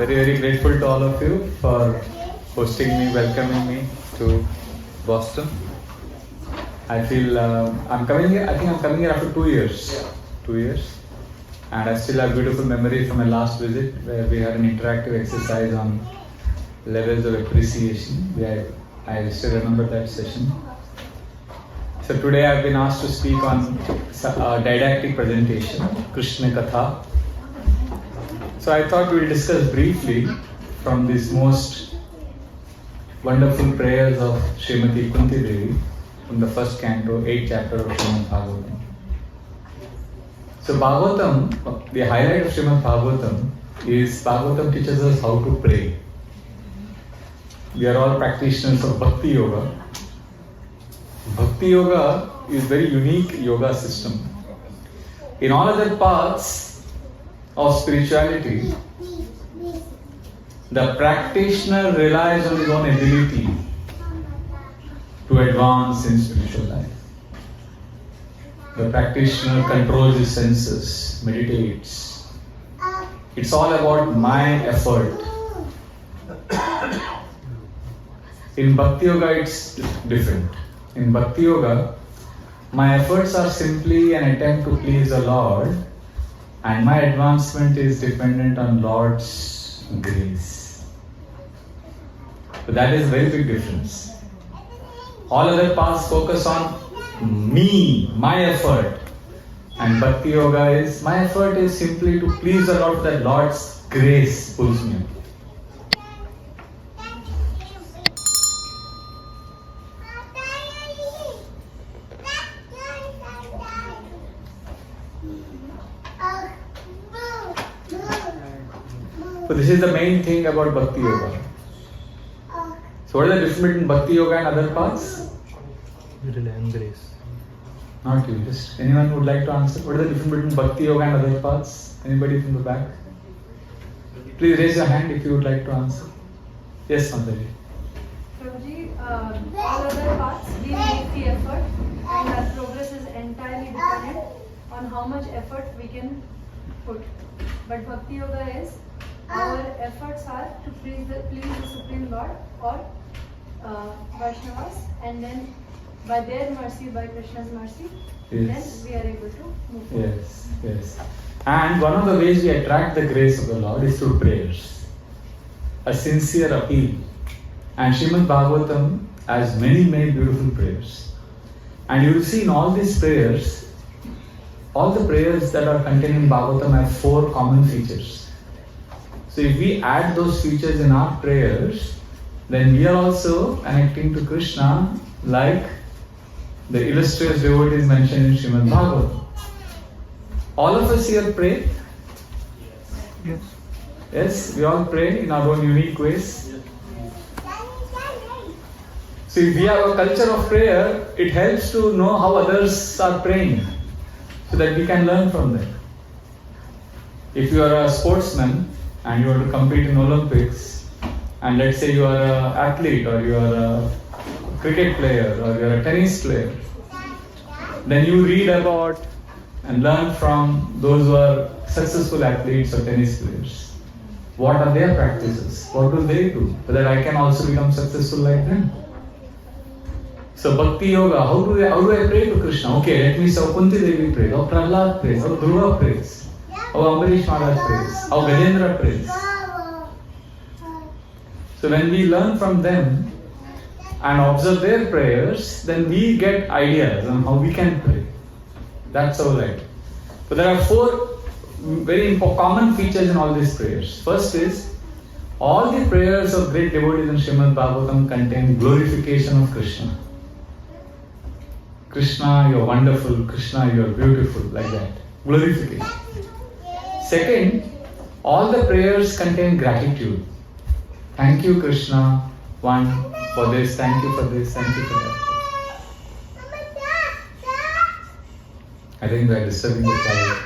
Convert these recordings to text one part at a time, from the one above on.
very, very grateful to all of you for hosting me, welcoming me to Boston. I feel I'm coming here. I think I'm coming here after 2 years. 2 years, and I still have beautiful memory from my last visit where we had an interactive exercise on levels of appreciation. I still remember that session. So today I've been asked to speak on a didactic presentation, Krishna Katha. So I thought we'll discuss briefly from these most wonderful prayers of Srimati Kunti Devi from the first canto, 8th chapter of Srimad Bhagavatam. So Bhagavatam, the highlight of Srimad Bhagavatam is Bhagavatam teaches us how to pray. We are all practitioners of Bhakti Yoga. Bhakti Yoga is very unique yoga system. In all other paths of spirituality, the practitioner relies on his own ability to advance in spiritual life. The practitioner controls his senses, meditates. It's all about my effort. In Bhakti Yoga, it's different. In Bhakti Yoga, my efforts are simply an attempt to please the Lord, and my advancement is dependent on Lord's grace. So that is a very big difference. All other paths focus on me, my effort. And Bhakti Yoga is, my effort is simply to please the Lord, that Lord's grace pulls me up. So this is the main thing about Bhakti Yoga. So what is the difference between Bhakti Yoga and other paths? We rely on grace. Not you, just anyone who would like to answer. What is the difference between Bhakti Yoga and other paths? Anybody from the back? Please raise your hand if you would like to answer. Yes, Mataji. Prabhuji, all other paths, we make the effort, and our progress is entirely dependent on how much effort we can put. But Bhakti Yoga is, our efforts are to please the Supreme Lord or Vaishnavas, and then by their mercy, by Krishna's mercy, Yes. then we are able to move forward. Yes. And one of the ways we attract the grace of the Lord is through prayers. A sincere appeal. And Srimad Bhagavatam has many, many beautiful prayers. And you will see in all these prayers, all the prayers that are contained in Bhagavatam have 4 common features. So if we add those features in our prayers, then we are also connecting to Krishna like the illustrious devotees mentioned in Srimad Bhagavatam. All of us here pray? Yes. Yes, we all pray in our own unique ways. So if we have a culture of prayer, it helps to know how others are praying, so that we can learn from them. If you are a sportsman and you want to compete in Olympics, and let's say you are an athlete or you are a cricket player or you are a tennis player, then you read about and learn from those who are successful athletes or tennis players. What are their practices? What do they do? So that I can also become successful like them. So Bhakti Yoga, how do I pray to Krishna? Okay, let me see how Kunti Devi prays, how Prahlad prays, how Dhruva prays, how Ambarish Maharaj prays, how Gajendra prays. So when we learn from them and observe their prayers, then we get ideas on how we can pray. That's our life. So there are 4 very common features in all these prayers. First is, all the prayers of great devotees in Srimad Bhagavatam contain glorification of Krishna. Krishna, you are wonderful. Krishna, you are beautiful. Like that. Glorification. Second, all the prayers contain gratitude. Thank you, Krishna, one, for this, thank you for this, thank you for that. I think we are disturbing the child.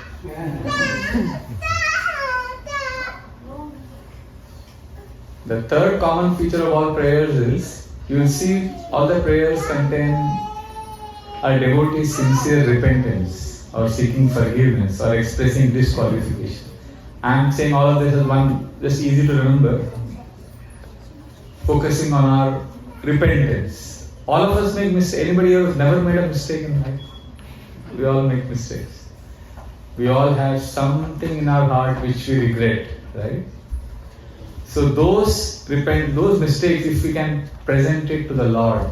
The third common feature of all prayers is, you will see all the prayers contain a devotee's sincere repentance or seeking forgiveness or expressing disqualification. I'm saying all of this is one, just easy to remember. Focusing on our repentance. All of us make mistakes. Anybody here who's never made a mistake in life? We all make mistakes. We all have something in our heart which we regret, right? So those mistakes, if we can present it to the Lord,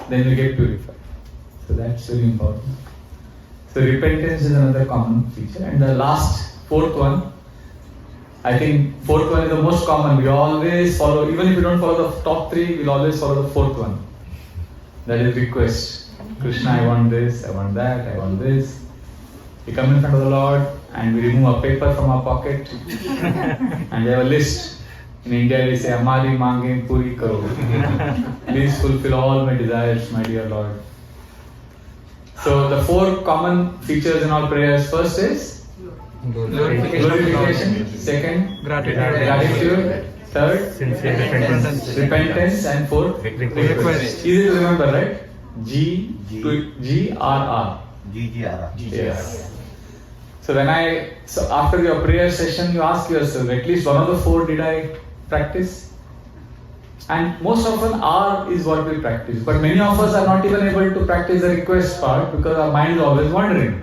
then we get purified. So that's very important. So repentance is another common feature. And the fourth one, I think fourth one is the most common. We always follow, even if we don't follow the top three, we'll always follow the fourth one. That is request. Krishna, I want this, I want that, I want this. We come in front of the Lord and we remove a paper from our pocket and we have a list. In India we say, Hamari mange puri karo. Please fulfill all my desires, my dear Lord. So the four common features in all prayers. First is glorification. Second, gratitude. Third, repentance. And fourth, request. Easy to remember, right? GGRR. Yes. So after your prayer session, you ask yourself, at least one of the four did I practice? And most often R is what we practice. But many of us are not even able to practice the request part because our mind is always wandering.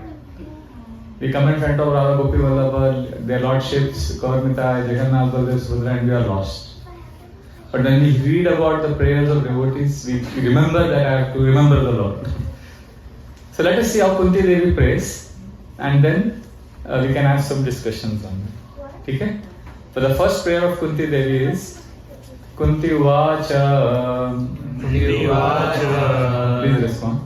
We come in front of Radha Gopi Vallabha, their lordships, Kaurmita, Jagannath, Baldev, Subhadra, and we are lost. But when we read about the prayers of devotees, we remember that I have to remember the Lord. So let us see how Kunti Devi prays, and then we can have some discussions on it. Okay? So the first prayer of Kunti Devi is Kunti Uvacha. Please respond.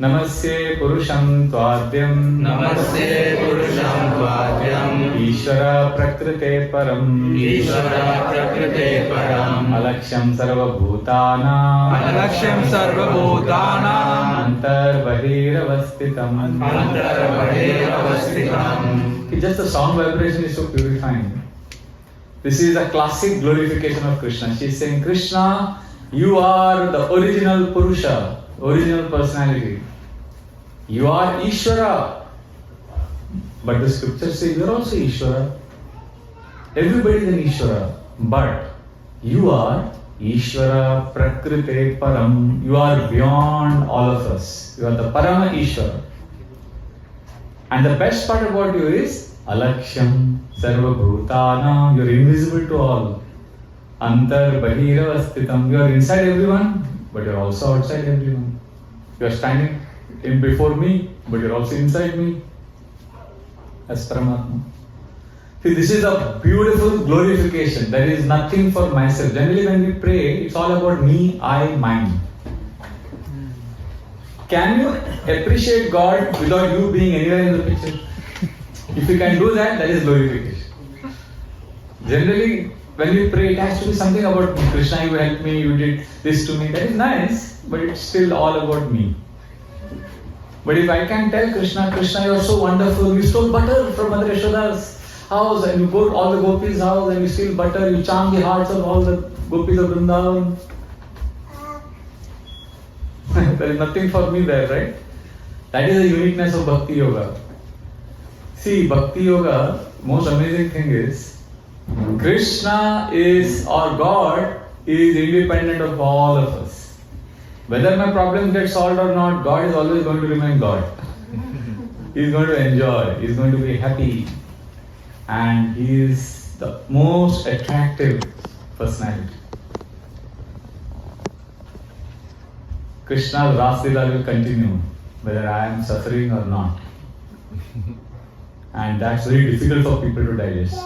Namaste Purusham Tvadyam. Namaste Purusham Tvadyam. Ishvara Prakrite Param. Ishvara Prakrite Param. Alaksham Sarva Bhutana. Alaksham Sarva Bhutana. Antar Bahiravastitam. Antar Bahiravastitam. Just the sound vibration is so purifying. This is a classic glorification of Krishna. She is saying, Krishna, you are the original Purusha, original personality. You are Ishvara. But the scriptures say you are also Ishvara. Everybody is an Ishvara. But you are Ishvara Prakrite Param. You are beyond all of us. You are the Parama Ishvara. And the best part about you is Alaksham Sarva Bhutana. You are invisible to all. Antar Bahiravastitam. You are inside everyone, but you are also outside everyone. You are standing in before me, but you are also inside me. As Paramatma. See, this is a beautiful glorification. There is nothing for myself. Generally when we pray, it's all about me, I, mine. Can you appreciate God without you being anywhere in the picture? If you can do that, that is glorification. Generally, when we pray, it has to be something about me. Krishna, you helped me, you did this to me. That is nice, but it's still all about me. But if I can tell Krishna, Krishna, you are so wonderful, you stole butter from Mother Yashoda's house and you go to all the gopis' house and you steal butter, you charm the hearts of all the gopis of Vrindavan. There is nothing for me there, right? That is the uniqueness of Bhakti Yoga. See, Bhakti Yoga, most amazing thing is, Krishna is, or God is independent of all of us. Whether my problems get solved or not, God is always going to remain God. He is going to enjoy, He is going to be happy. And He is the most attractive personality. Krishna's Raslila will continue, whether I am suffering or not. And that's very difficult for people to digest.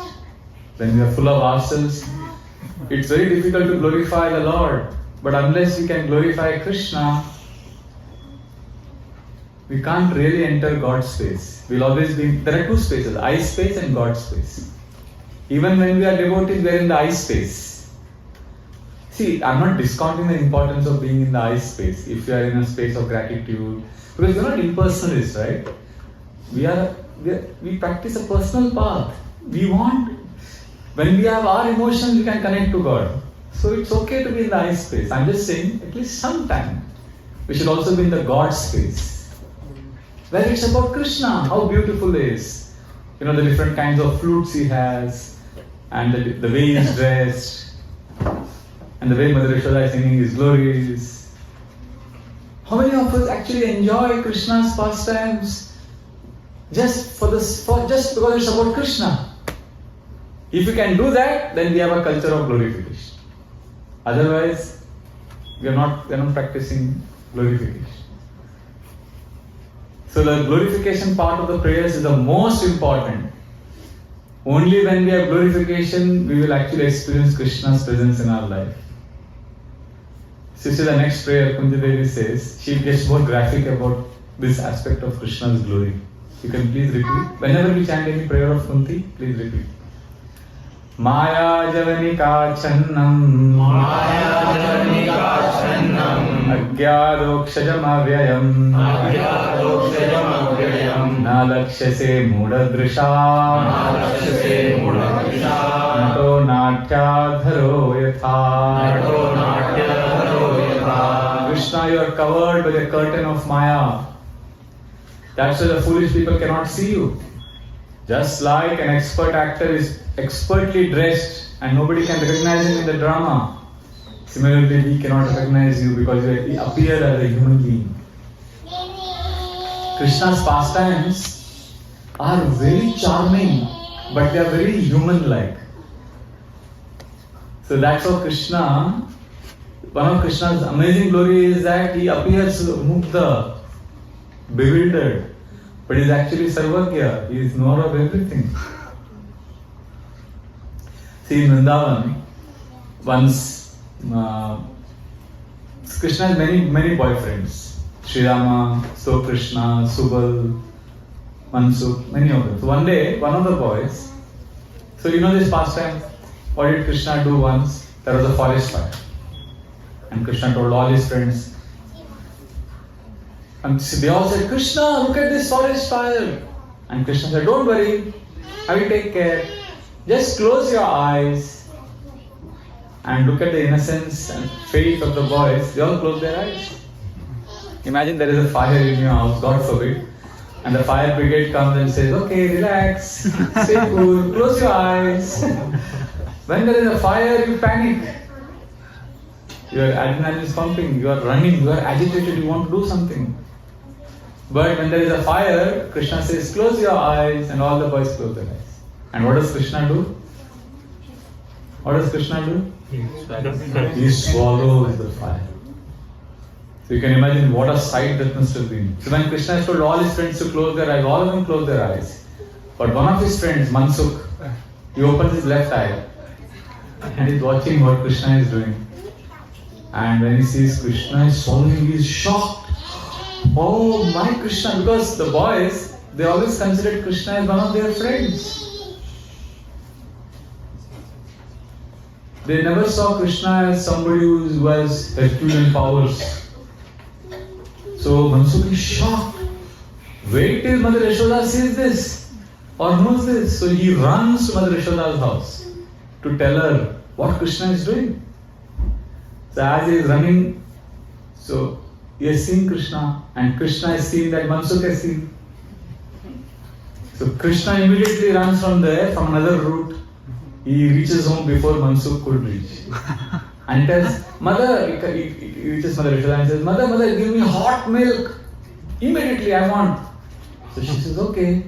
When we are full of ourselves, it's very difficult to glorify the Lord. But unless we can glorify Krishna, we can't really enter God's space. We'll always be, there are two spaces, I space and God space. Even when we are devotees, we are in the I space. See, I'm not discounting the importance of being in the I space. If you are in a space of gratitude, because we're not impersonalists, right? We practice a personal path. When we have our emotions, we can connect to God. So it's okay to be in the I space. I'm just saying, at least sometime, we should also be in the God space. Where it's about Krishna, how beautiful He is. the different kinds of flutes he has, and the way he is dressed, and the way Mother Yashoda is singing his glories. How many of us actually enjoy Krishna's pastimes just just because it's about Krishna? If we can do that, then we have a culture of glorification. Otherwise, we are not practicing glorification. So the glorification part of the prayers is the most important. Only when we have glorification, we will actually experience Krishna's presence in our life. So see the next prayer, Kunti Devi says, she gets more graphic about this aspect of Krishna's glory. You can please repeat. Whenever we chant any prayer of Kunti, please repeat. Maya Javanika Channam Agyadokshajam Avyayam Nalakshase Mudadrisha Nato Natyadharo Yatha. Krishna, you are covered by the curtain of Maya. That's why the foolish people cannot see you. Just like an expert actor is expertly dressed and nobody can recognize him in the drama, similarly we cannot recognize you because you appear as a human being. Krishna's pastimes are very charming, but they are very human-like. So that's how Krishna, one of Krishna's amazing glory is that he appears mukta, bewildered. But he is actually Sarvagya, he is knower of everything. See, in Vrindavan, once Krishna has many boyfriends. Sri Rama, So Krishna, Subal, Mansukh, many of them. So one day, one of the boys, so this pastime, what did Krishna do once? There was a forest fire. And Krishna told all his friends, and they all said, Krishna, look at this forest fire. And Krishna said, don't worry, I will take care. Just close your eyes and look at the innocence and faith of the boys. They all close their eyes. Imagine there is a fire in your house, God forbid. And the fire brigade comes and says, okay, relax, stay cool, close your eyes. When there is a fire, you panic. Your adrenaline is pumping, you are running, you are agitated, you want to do something. But when there is a fire, Krishna says, close your eyes, and all the boys close their eyes. And what does Krishna do? What does Krishna do? He swallows the fire. So you can imagine what a sight that must have been. So when Krishna has told all his friends to close their eyes, all of them close their eyes. But one of his friends, Mansukh, he opens his left eye and he's watching what Krishna is doing. And when he sees Krishna is swallowing, he is shocked. Oh my Krishna, because the boys, they always considered Krishna as one of their friends. They never saw Krishna as somebody who has Herculean powers. So Mansukh is shocked. Wait till Mother Yashoda sees this or knows this. So he runs to Mother Yashoda's house to tell her what Krishna is doing. So as he is running, so he has seen Krishna and Krishna has seen that Mansukh has seen. So Krishna immediately runs from there, from another route. He reaches home before Mansukh could reach. And tells, Mother, he reaches Mother Yashoda and says, Mother, give me hot milk. Immediately I want. So she says, okay.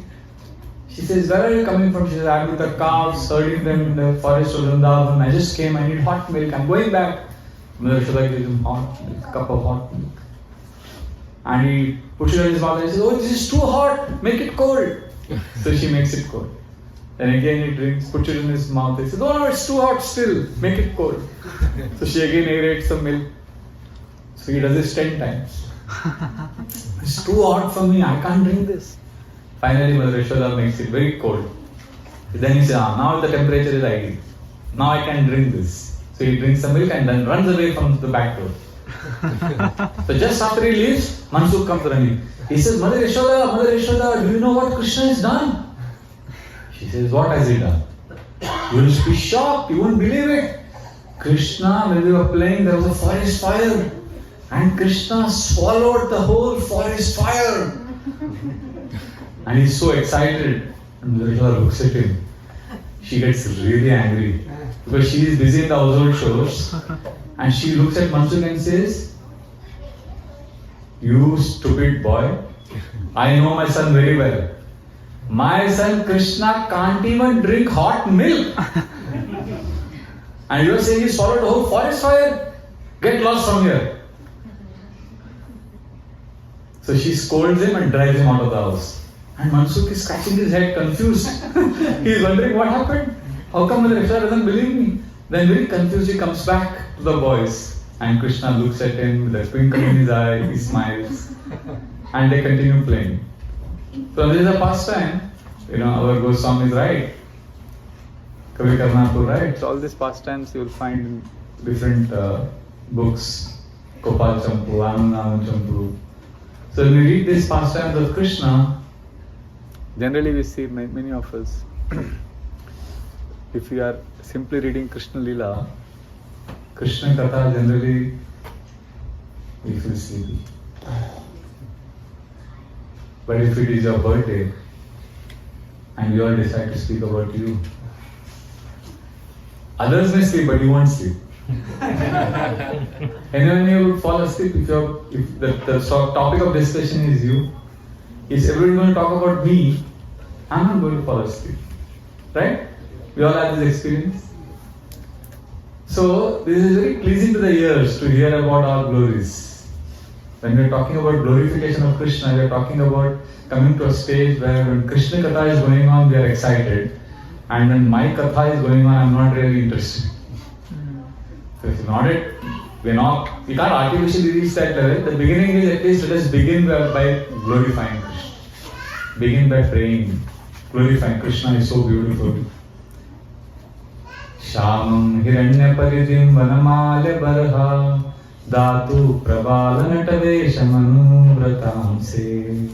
She says, where are you coming from? She says, I'm with the calves, herding them in the forest of Vrindavan. I just came, I need hot milk, I'm going back. Mother Yashoda gives him hot milk, cup of hot milk. And he puts it in his mouth and he says, oh, this is too hot, make it cold. So she makes it cold. Then again he drinks, puts it in his mouth. He says, oh no, it's too hot still, make it cold. So she again aerates some milk. So he does this 10 times. It's too hot for me, I can't drink this. Finally Mother Yashoda makes it very cold. Then he says, now the temperature is ideal. Now I can drink this. So he drinks some milk and then runs away from the back door. So just after he leaves, Mansukh comes running. He says, Mother Yashoda, do you know what Krishna has done? She says, what has he done? You will be shocked, you won't believe it. Krishna, when we were playing, there was a forest fire. And Krishna swallowed the whole forest fire. And he's so excited. And Vraja looks at him. She gets really angry because she is busy in the household chores, and she looks at Mansukh and says, "You stupid boy, I know my son very well. My son Krishna can't even drink hot milk. And you are saying he swallowed the whole forest fire? Get lost from here." So she scolds him and drives him out of the house. And Mansukh is scratching his head confused. He is wondering what happened. How come the Rickshaw doesn't believe me? Then very confused he comes back to the boys. And Krishna looks at him with a twinkle in his eye, he smiles. And they continue playing. So this is a pastime. Our Goswami is right. Kavi Karnapur, right? So all these pastimes you will find in different books. Gopal Champu, Anandam Champu. So when we read these pastimes of Krishna, generally we see many of us, if we are simply reading Krishna Lila, Krishna Katha, generally we feel sleepy. But if it is your birthday and you all decide to speak about you, others may sleep but you won't sleep. Anyone here would fall asleep if the topic of discussion is you. If everyone going to talk about me, I'm not going to fall asleep. Right? We all have this experience. So this is very pleasing to the ears to hear about our glories. When we are talking about glorification of Krishna, we are talking about coming to a stage where when Krishna Katha is going on, we are excited. And when my Katha is going on, I'm not really interested. So if not it, we can't artificially reach that level. The beginning is at least let us begin by glorifying Krishna. Begin by praying. Glorifying Krishna is so beautiful. Shamam hiranya paridim vanamale barha datu prabala nataveshamanu vratamse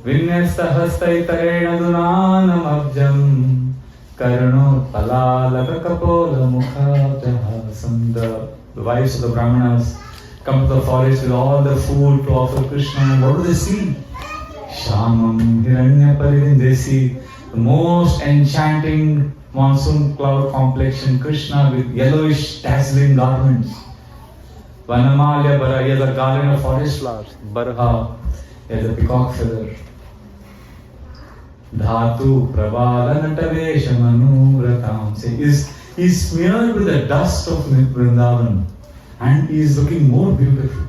vinyasta hastaitarena dunanam abjam karno palalaka kapola mukha jahasam. The wives of the Brahmanas come to the forest with all the food to offer Krishna. And what do they see? Shamam hiranya paridim. They see the most enchanting monsoon cloud complexion Krishna with yellowish dazzling garments. Vanamalya Barha, he has a garland of forest flowers. Barha, he has a peacock feather. Dhatu Prabhala Nataveshamanu Vratamse. Is smeared with the dust of Vrindavan and he is looking more beautiful.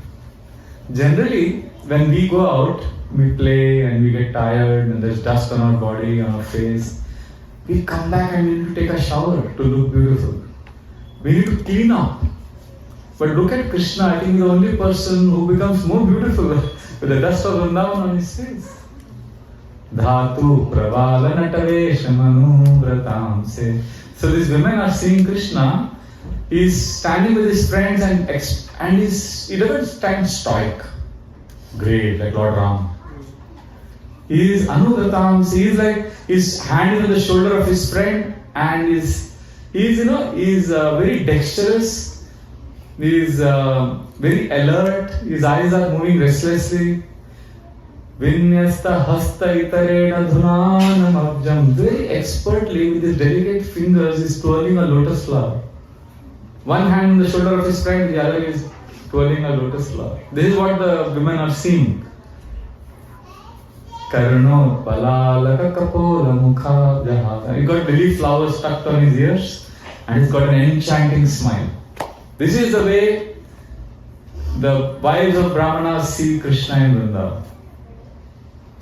Generally, when we go out, we play and we get tired and there's dust on our body, on our face. We come back and we need to take a shower to look beautiful. We need to clean up. But look at Krishna, I think the only person who becomes more beautiful with the dust of Vrindavan on his face. Dhatu Pravala Nataveshamanu Vratamse. So these women are seeing Krishna. He is standing with his friends and he doesn't stand stoic, great like Lord Ram. He is Anuvratamse. He is like his hand is on the shoulder of his friend and he is very dexterous. He is very alert. His eyes are moving restlessly. Vinyasta hasta itarena dhunanam abjam. Very expertly with his delicate fingers is twirling a lotus flower. One hand on the shoulder of his friend, the other is twirling a lotus flower. This is what the women are seeing. Karno palalaka kapola mukha jahata. He got lily flowers stuck on his ears and he's got an enchanting smile. This is the way the wives of Brahmanas see Krishna in Vrindavan.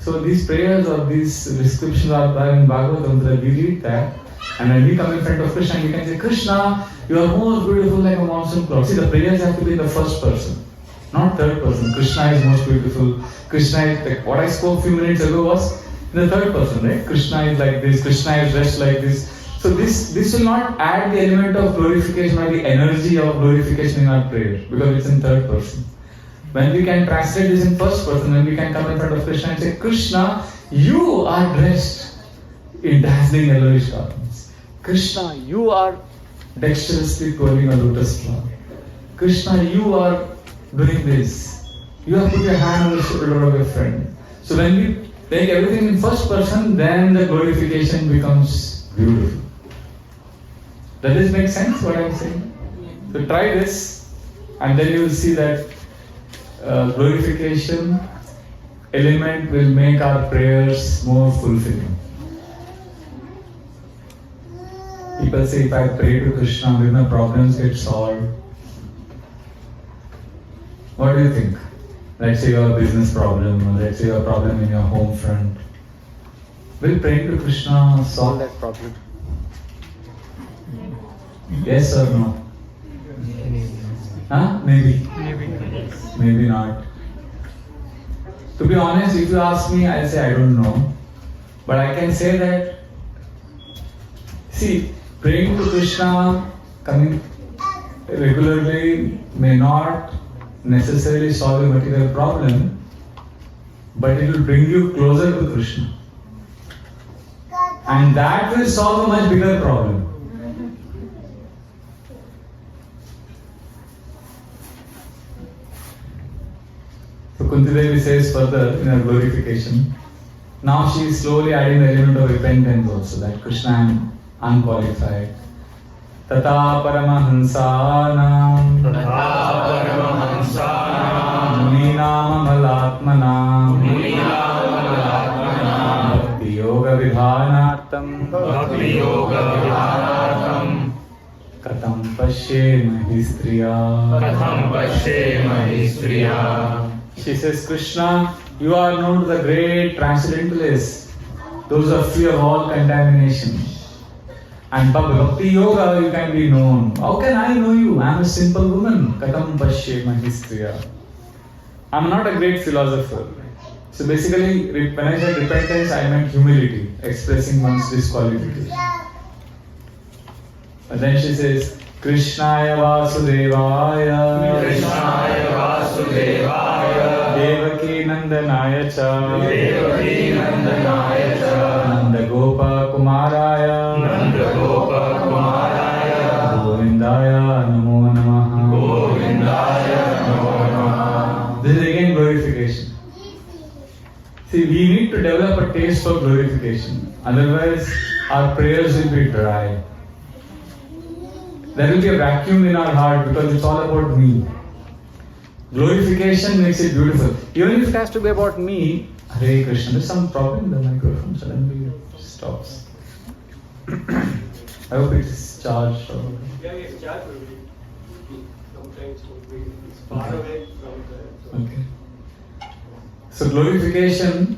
So these prayers or these descriptions are there in Bhagavatam, that we read that, and when we come in front of Krishna, we can say, Krishna, you are most beautiful like a monsoon cloud. See, the prayers have to be in the first person, not third person. Krishna is most beautiful. Krishna is like what I spoke a few minutes ago was in the third person, right? Krishna is like this, Krishna is dressed like this. So this will not add the element of glorification or the energy of glorification in our prayer because it's in third person. When we can translate this in first person, when we can come in front of Krishna and say, Krishna, you are dressed in dazzling yellowish garments. Krishna, you are dexterously twirling a lotus flower. Krishna, you are doing this. You have put your hand on the shoulder of your friend. So when we Take everything in first person, then the glorification becomes beautiful. Does this make sense what I am saying? So try this and then you will see that glorification element will make our prayers more fulfilling. People say if I pray to Krishna, will my problems get solved? What do you think? Let's say you have a business problem, or let's say you have a problem in your home front. Will praying to Krishna solve that problem? Yes or no? Huh? Maybe. Maybe not. To be honest, if you ask me, I'll say I don't know. But I can say that, see, praying to Krishna, coming regularly may not necessarily solve a material problem, but it will bring you closer to Krishna. And that will solve a much bigger problem. So Kunti Devi says further in her glorification, now she is slowly adding the element of repentance also, that Krishna I am unqualified. Tata Paramahansanam Muninam Amalatmanam Bhakti Yoga Vidhanartam Katam Pashyemahi Striya. She says, Krishna, you are known to the great transcendentalists, those are free of all contamination. And Bhakti Yoga you can be known. How can I know you? I am a simple woman. Katam Pashyemahi Striya. I am not a great philosopher. So basically, when I said repentance, I meant humility, expressing one's disqualification. And then she says, Krishnaya Vasudevaya Devaki Nandanaya Cha Nanda Gopa Kumaraya Govindaya Namo Namaha. This is again glorification. See, we need to develop a taste for glorification. Otherwise, our prayers will be dry. There will be a vacuum in our heart because it's all about me. Glorification makes it beautiful. Even if it has to be about me, Hare Krishna, there's some problem, the microphone suddenly stops. I hope it's charged. Or... Yeah, it's charged. Sometimes it's far away from the... Okay. So glorification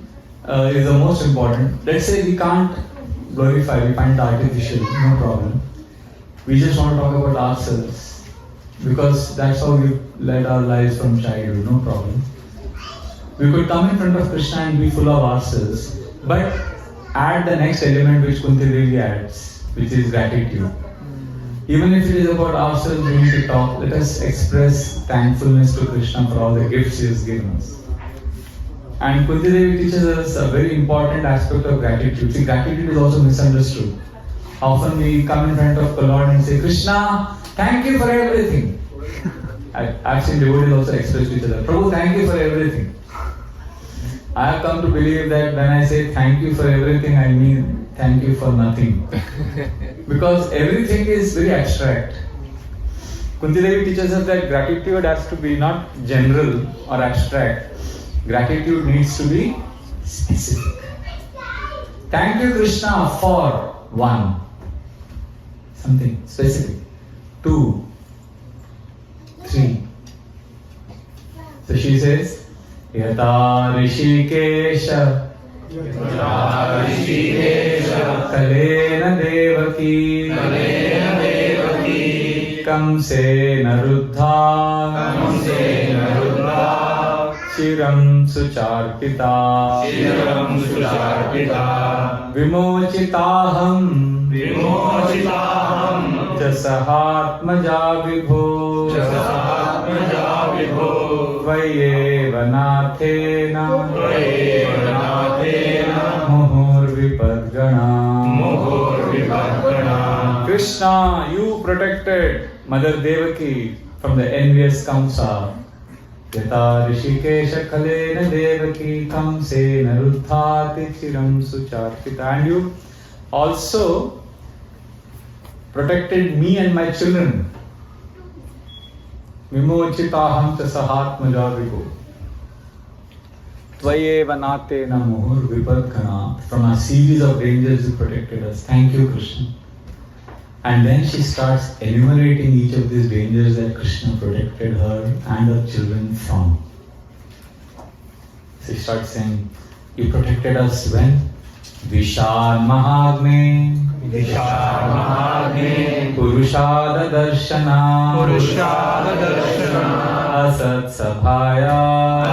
is the most important. Let's say we can't glorify, we find it artificial, no problem. We just want to talk about ourselves because that's how we led our lives from childhood, no problem. We could come in front of Krishna and be full of ourselves, but add the next element which Kunti Devi adds, which is gratitude. Even if it is about ourselves, we need to talk. Let us express thankfulness to Krishna for all the gifts He has given us. And Kunti Devi teaches us a very important aspect of gratitude. See, gratitude is also misunderstood. Often we come in front of the Lord and say, Krishna, thank you for everything. I've seen devotees also express to each other, Prabhu, thank you for everything. I have come to believe that when I say thank you for everything, I mean thank you for nothing. Because everything is very abstract. Kunti Devi teaches us that gratitude has to be not general or abstract. Gratitude needs to be specific. Thank you, Krishna, for 1. Something specific. 2, 3. So she says, Yata Rishikesha Kalena Devaki Kamsena Ruddha Shiram Sucharpita Vimochitaham Jasahatmaja Vibho Vayeva Nathena Muhur Vipadgana. Krishna, you protected Mother Devaki from the envious Kamsa. Yata Rishikesha Khalena Devaki Kamsena Ruddhati Chiram Sucharpita. And you also protected me and my children. Vimochitaham cha sahatmajavigo. Tvayeva natena muhur vipadghana. From a series of dangers you protected us. Thank you, Krishna. And then she starts enumerating each of these dangers that Krishna protected her and her children from. She starts saying, you protected us when? Vishal Mahagne, Vishal Mahagne, Purushada Darshana, Purushada Darshana, Asat Sabhaya,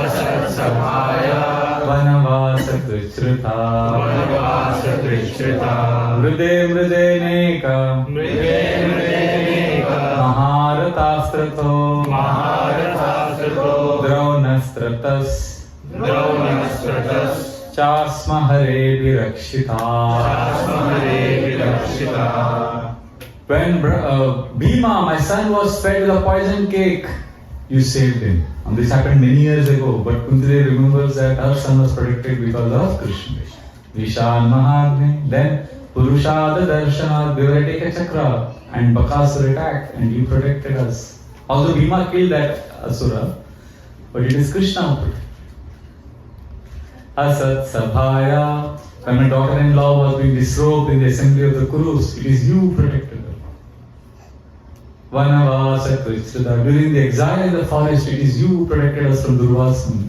Asat Sabhaya, Vanavasa Krishrita, Vanavasa Krishrita, Mride Mride Neka, Mride Mride Neka, Maharatastrato, Maharatastrato, Draunastratas, Draunastratas, Chasma Hare Virakshita. Chasma Hare Virakshita. When Bhima, my son, was fed with a poison cake, you saved him. And this happened many years ago, but Kunti remembers that her son was protected because of Krishna. Vishal Mahagne, then Purushada Darshana, they were take a chakra and Bakasura attacked and you protected us. Although Bhima killed that Asura, but it is Krishna who protected. Asat Sabhaya, when my daughter-in-law was being disrobed in the assembly of the Kurus, it is you who protected her. Vanavasa Krishrita, during the exile in the forest, it is you who protected us from Durvasana.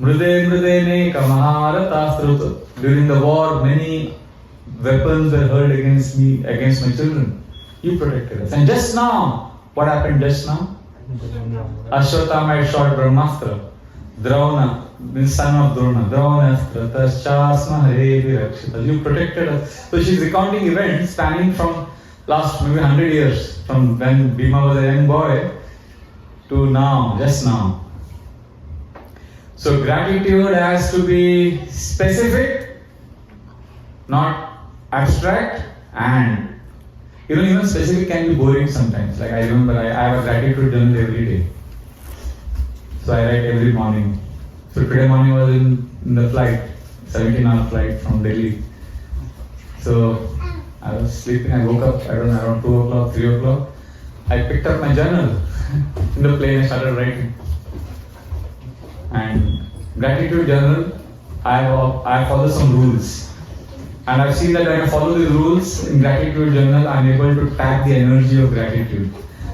Mride Mride Neka Maharatastrato, during the war, many weapons were hurled against me, against my children. You protected us. And just now, what happened just now? Ashwatthama had shot Brahmastra. Drauna, the son of Drona, Draunastra, Chasma Hare Virakshita. You protected us. So she's recounting events spanning from last maybe 100 years, from when Bhima was a young boy to now, just now. So gratitude has to be specific, not abstract, and even specific can be boring sometimes. Like I remember I have a gratitude journal every day. So I write every morning. So today morning I was in the flight, 17-hour flight from Delhi. So I was sleeping, I woke up, around 2 o'clock, 3 o'clock. I picked up my journal in the plane and started writing. And gratitude journal, I follow some rules. And I've seen that when I follow these rules in gratitude journal, I'm able to tap the energy of gratitude.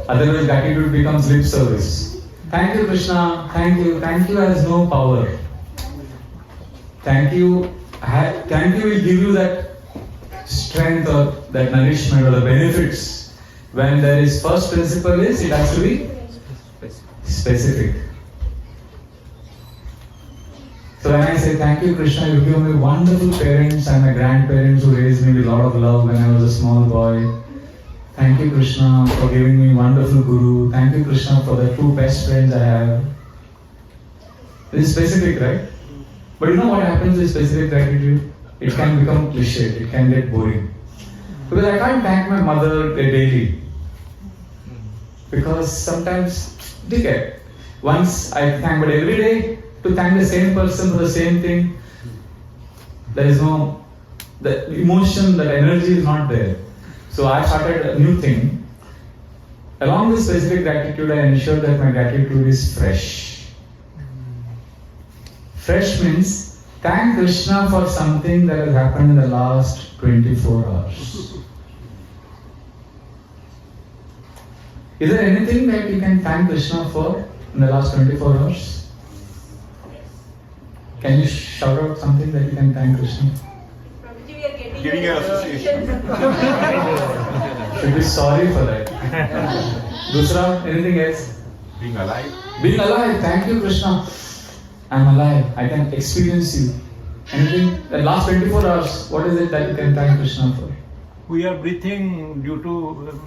Otherwise gratitude becomes lip service. Thank you, Krishna. Thank you. Thank you has no power. Thank you will give you that strength or that nourishment or the benefits. When there is first principle is, it has to be specific. So when I say thank you, Krishna, you give me wonderful parents and my grandparents who raised me with a lot of love when I was a small boy. Thank you, Krishna, for giving me wonderful guru. Thank you, Krishna, for the 2 best friends I have. It is specific, right? But you know what happens with specific gratitude? It can become cliched. It can get boring. Because I can't thank my mother daily. Because sometimes, once I thank, but every day to thank the same person for the same thing, there is no, the emotion, that energy is not there. So I started a new thing. Along with specific gratitude, I ensure that my gratitude is fresh. Fresh means thank Krishna for something that has happened in the last 24 hours. Is there anything that you can thank Krishna for in the last 24 hours? Can you shout out something that you can thank Krishna? Giving your association. Should be sorry for that. Dusra, anything else? Being alive. Being alive, thank you Krishna. I'm alive, I can experience you. Anything? The last 24 hours, what is it that you can thank Krishna for? We are breathing due to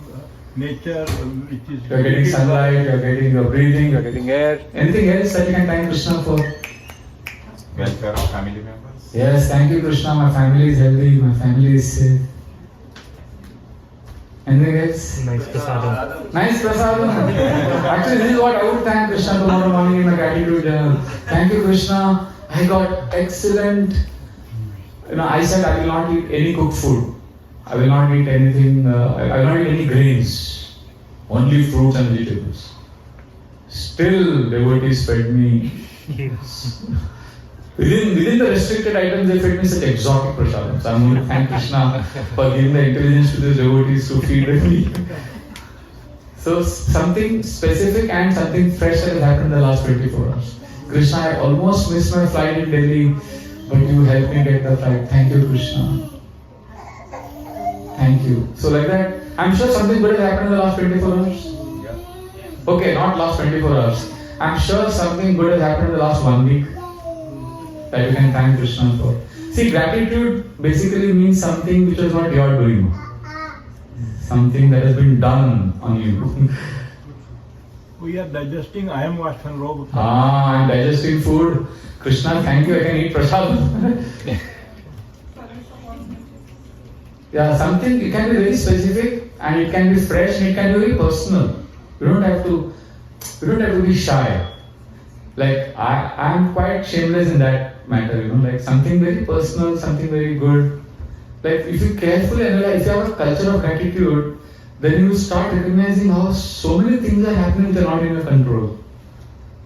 nature, which is... You're getting sunlight, you're breathing, you're getting air. Anything else that you can thank Krishna for? Welfare of family members. Yes, thank you Krishna, my family is healthy, my family is safe. Anything else? Nice prasadam. Nice prasadam. Actually, this is what I would thank Krishna tomorrow morning in my gratitude journal. Thank you, Krishna. I got excellent. I said I will not eat any cooked food. I will not eat anything. I will not eat any grains. Only fruits and vegetables. Still, devotees fed me. Within the restricted items, they fed me such exotic prasadam. So I'm going to thank Krishna for giving the intelligence to the devotees to feed me. So something specific and something fresh that has happened in the last 24 hours. Krishna, I almost missed my flight in Delhi, but you helped me get the flight. Thank you, Krishna. Thank you. So like that, I'm sure something good has happened in the last 24 hours. Okay, not last 24 hours. I'm sure something good has happened in the last 1 week that you can thank Krishna for. See, gratitude basically means something which is not your doing. Something that has been done on you. We are digesting iron Vasan robe. I'm digesting food. Krishna, thank you, I can eat prasadam. Yeah, something, it can be very specific and it can be fresh and it can be very personal. You don't have to be shy. Like, I'm quite shameless in that matter, like something very personal, something very good. Like, if you carefully analyze, if you have a culture of gratitude, then you start recognizing how so many things are happening that are not in your control.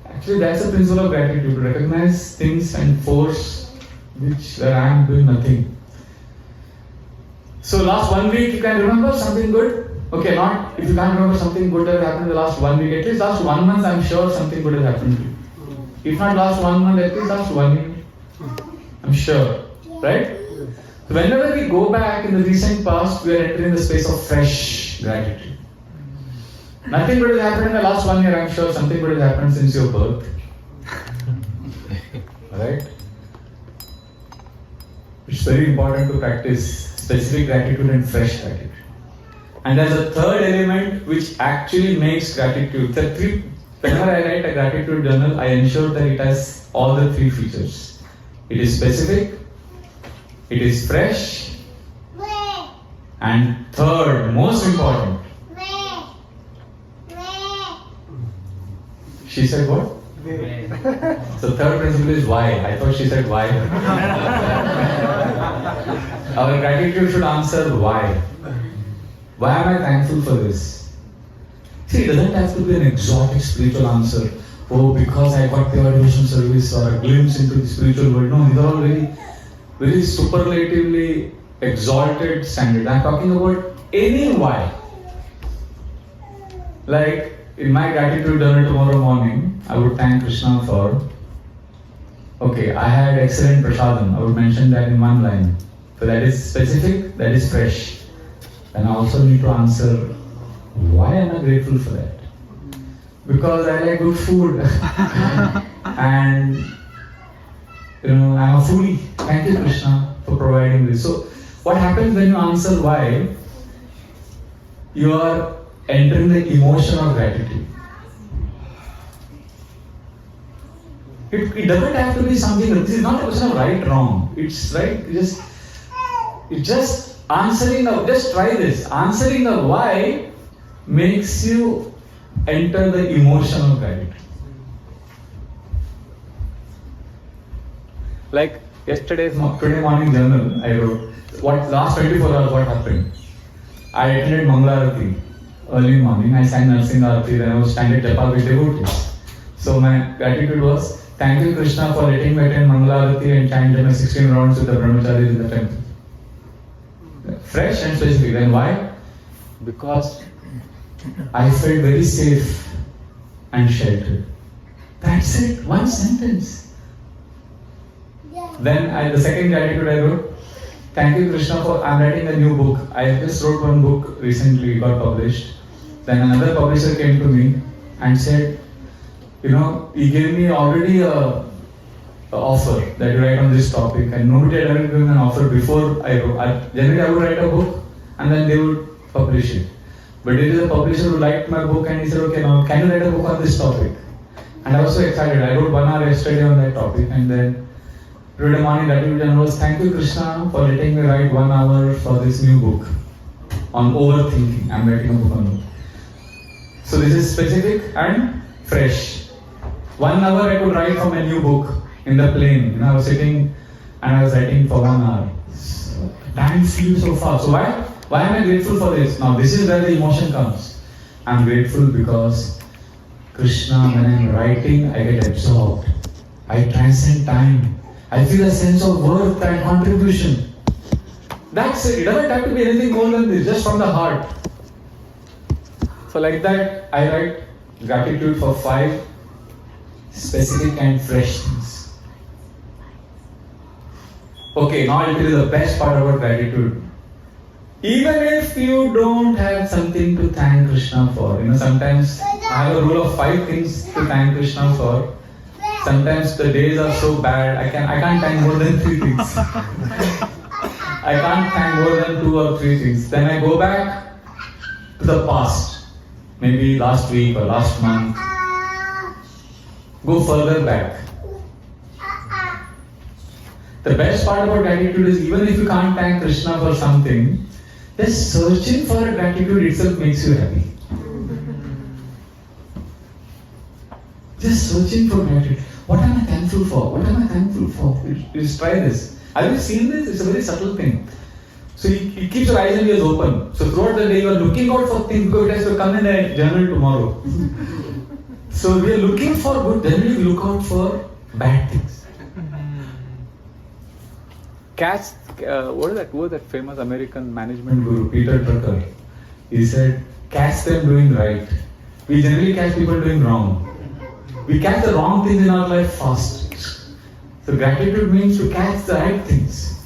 Actually, that's the principle of gratitude, to recognize things and force where I am doing nothing. So last 1 week, you can remember something good? Okay, not if you can't remember something good that happened in the last 1 week, at least last 1 month, I'm sure something good has happened to you. If not last 1 month, at least last 1 year. I'm sure, right? So whenever we go back in the recent past, we are entering the space of fresh gratitude. Nothing good has happened in the last 1 year, I'm sure something good has happened since your birth. Alright? It's very important to practice specific gratitude and fresh gratitude. And there's a third element which actually makes gratitude. Whenever I write a gratitude journal, I ensure that it has all the 3 features. It is specific, it is fresh, and third, most important. She said what? So third principle is why. I thought she said why. Our gratitude should answer why. Why am I thankful for this? See, it doesn't have to be an exotic spiritual answer. Oh, because I got the devotion service or a glimpse into the spiritual world. No, these are all very, very superlatively exalted standards. I'm talking about any why. Like in my gratitude journal tomorrow morning, I would thank Krishna for, okay, I had excellent prasadam. I would mention that in one line. So that is specific, that is fresh. And I also need to answer, why am I grateful for that? Because I like good food. And I'm a foodie. Thank you, Krishna, for providing this. So what happens when you answer why? You are entering the emotion of gratitude. It doesn't have to be something, this is not a question of right, wrong. It's right, it's just answering the, just try this. Answering the why makes you enter the emotion of gratitude. Like today morning journal, I wrote, last 24 hours what happened. I attended Mangalarati early morning. I sang Narsingarati, then I was standing japa with devotees. So my gratitude was, thank you Krishna for letting me attend Mangalarati and chant my 16 rounds with the brahmacharis in the temple. Fresh and specific. Then why? Because I felt very safe and sheltered. That's it, one sentence. Then the second gratitude I wrote, thank you Krishna for, I'm writing a new book. I just wrote one book recently, got published. Then another publisher came to me and said, he gave me already a offer that you write on this topic, and nobody had ever given an offer before I wrote. Generally I would write a book and then they would publish it. But there is a publisher who liked my book and he said, okay, now can you write a book on this topic? And I was so excited. I wrote 1 hour yesterday on that topic, and then today morning gratitude journal was, thank you Krishna for letting me write 1 hour for this new book. on overthinking. I'm writing a book on it. So this is specific and fresh. 1 hour I could write from a new book in the plane. I was sitting and I was writing for 1 hour. Time flew so fast. So why am I grateful for this? Now this is where the emotion comes. I'm grateful because Krishna, when I'm writing, I get absorbed. I transcend time. I feel a sense of worth and contribution. That's it. It doesn't have to be anything more than this, just from the heart. So like that, I write gratitude for 5 specific and fresh things. Okay, now I'll tell you the best part about gratitude. Even if you don't have something to thank Krishna for, sometimes I have a rule of 5 things to thank Krishna for. Sometimes the days are so bad, I can't thank more than 3 things. I can't thank more than 2 or 3 things. Then I go back to the past, maybe last week or last month. Go further back. The best part about gratitude is even if you can't thank Krishna for something, just searching for gratitude itself makes you happy. Just searching for gratitude. What am I thankful for? What am I thankful for? Just try this. Have you seen this? It's a very subtle thing. So you keep your eyes and ears open. So throughout the day you are looking out for things because it has to come in a journal tomorrow. So we are looking for good, generally we look out for bad things. Catch, what was that famous American management guru, Peter Drucker? He said, catch them doing right. We generally catch people doing wrong. We catch the wrong things in our life fast. So gratitude means to catch the right things.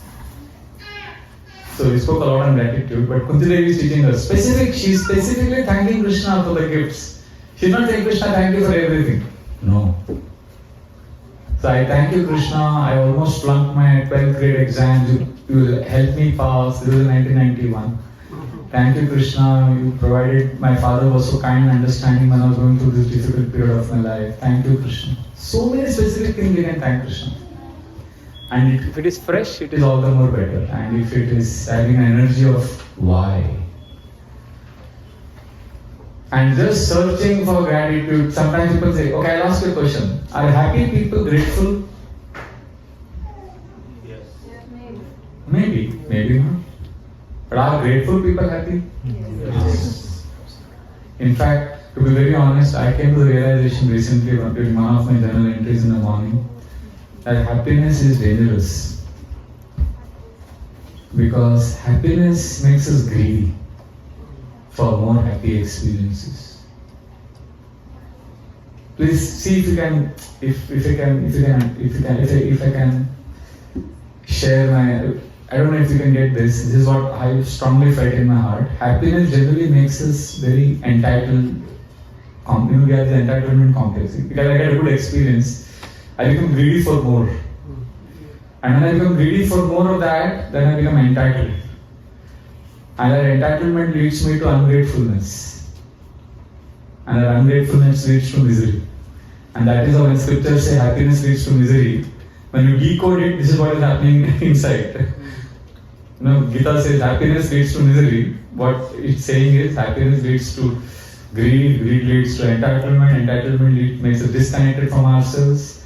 So we spoke a lot on gratitude, but Kunti Devi is teaching us she's specifically thanking Krishna for the gifts. She's not saying Krishna thank you for everything. No. So I thank you Krishna, I almost flunked my 12th grade exams. You helped me pass. This was in 1991. Thank you Krishna, you provided, my father was so kind and understanding when I was going through this difficult period of my life. Thank you Krishna. So many specific things we can thank Krishna. And if it is fresh, it is all the more better. And if it is having an energy of why. And just searching for gratitude, sometimes people say, okay, I'll ask you a question. Are happy people grateful? Yes. Maybe not. But are grateful people happy? Yes. In fact, to be very honest, I came to the realization recently during one of my journal entries in the morning that happiness is dangerous. Because happiness makes us greedy for more happy experiences. Please see if I can share my. I don't know if you can get this. This is what I strongly felt in my heart. Happiness generally makes us very entitled. We have the entitlement complex. Because I get a good experience, I become greedy for more. And when I become greedy for more of that, then I become entitled. And that entitlement leads me to ungratefulness. And that ungratefulness leads to misery. And that is how when scriptures say happiness leads to misery, when you decode it, this is what is happening inside. Gita says happiness leads to misery. What it's saying is happiness leads to greed, greed leads to entitlement makes us disconnected from ourselves.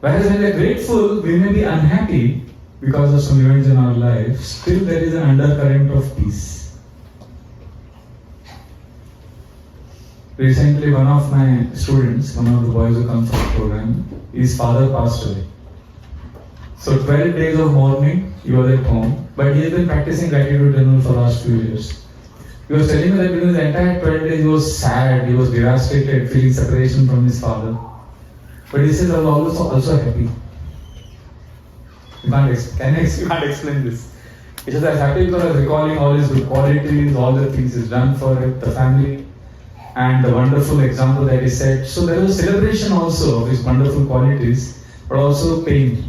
Whereas when we are grateful, we may be unhappy because of some events in our life, still there is an undercurrent of peace. Recently, one of my students, one of the boys who comes from the program, his father passed away. So 12 days of mourning, he was at home, but he has been practicing gratitude journal for the last few years. He was telling me that during the entire 12 days he was sad, he was devastated, feeling separation from his father. But he says, I was also happy. You can't explain this. He says, I was happy because I was recalling all his good qualities, all the things he's done for it, the family, and the wonderful example that he set. So there was celebration also of his wonderful qualities, but also pain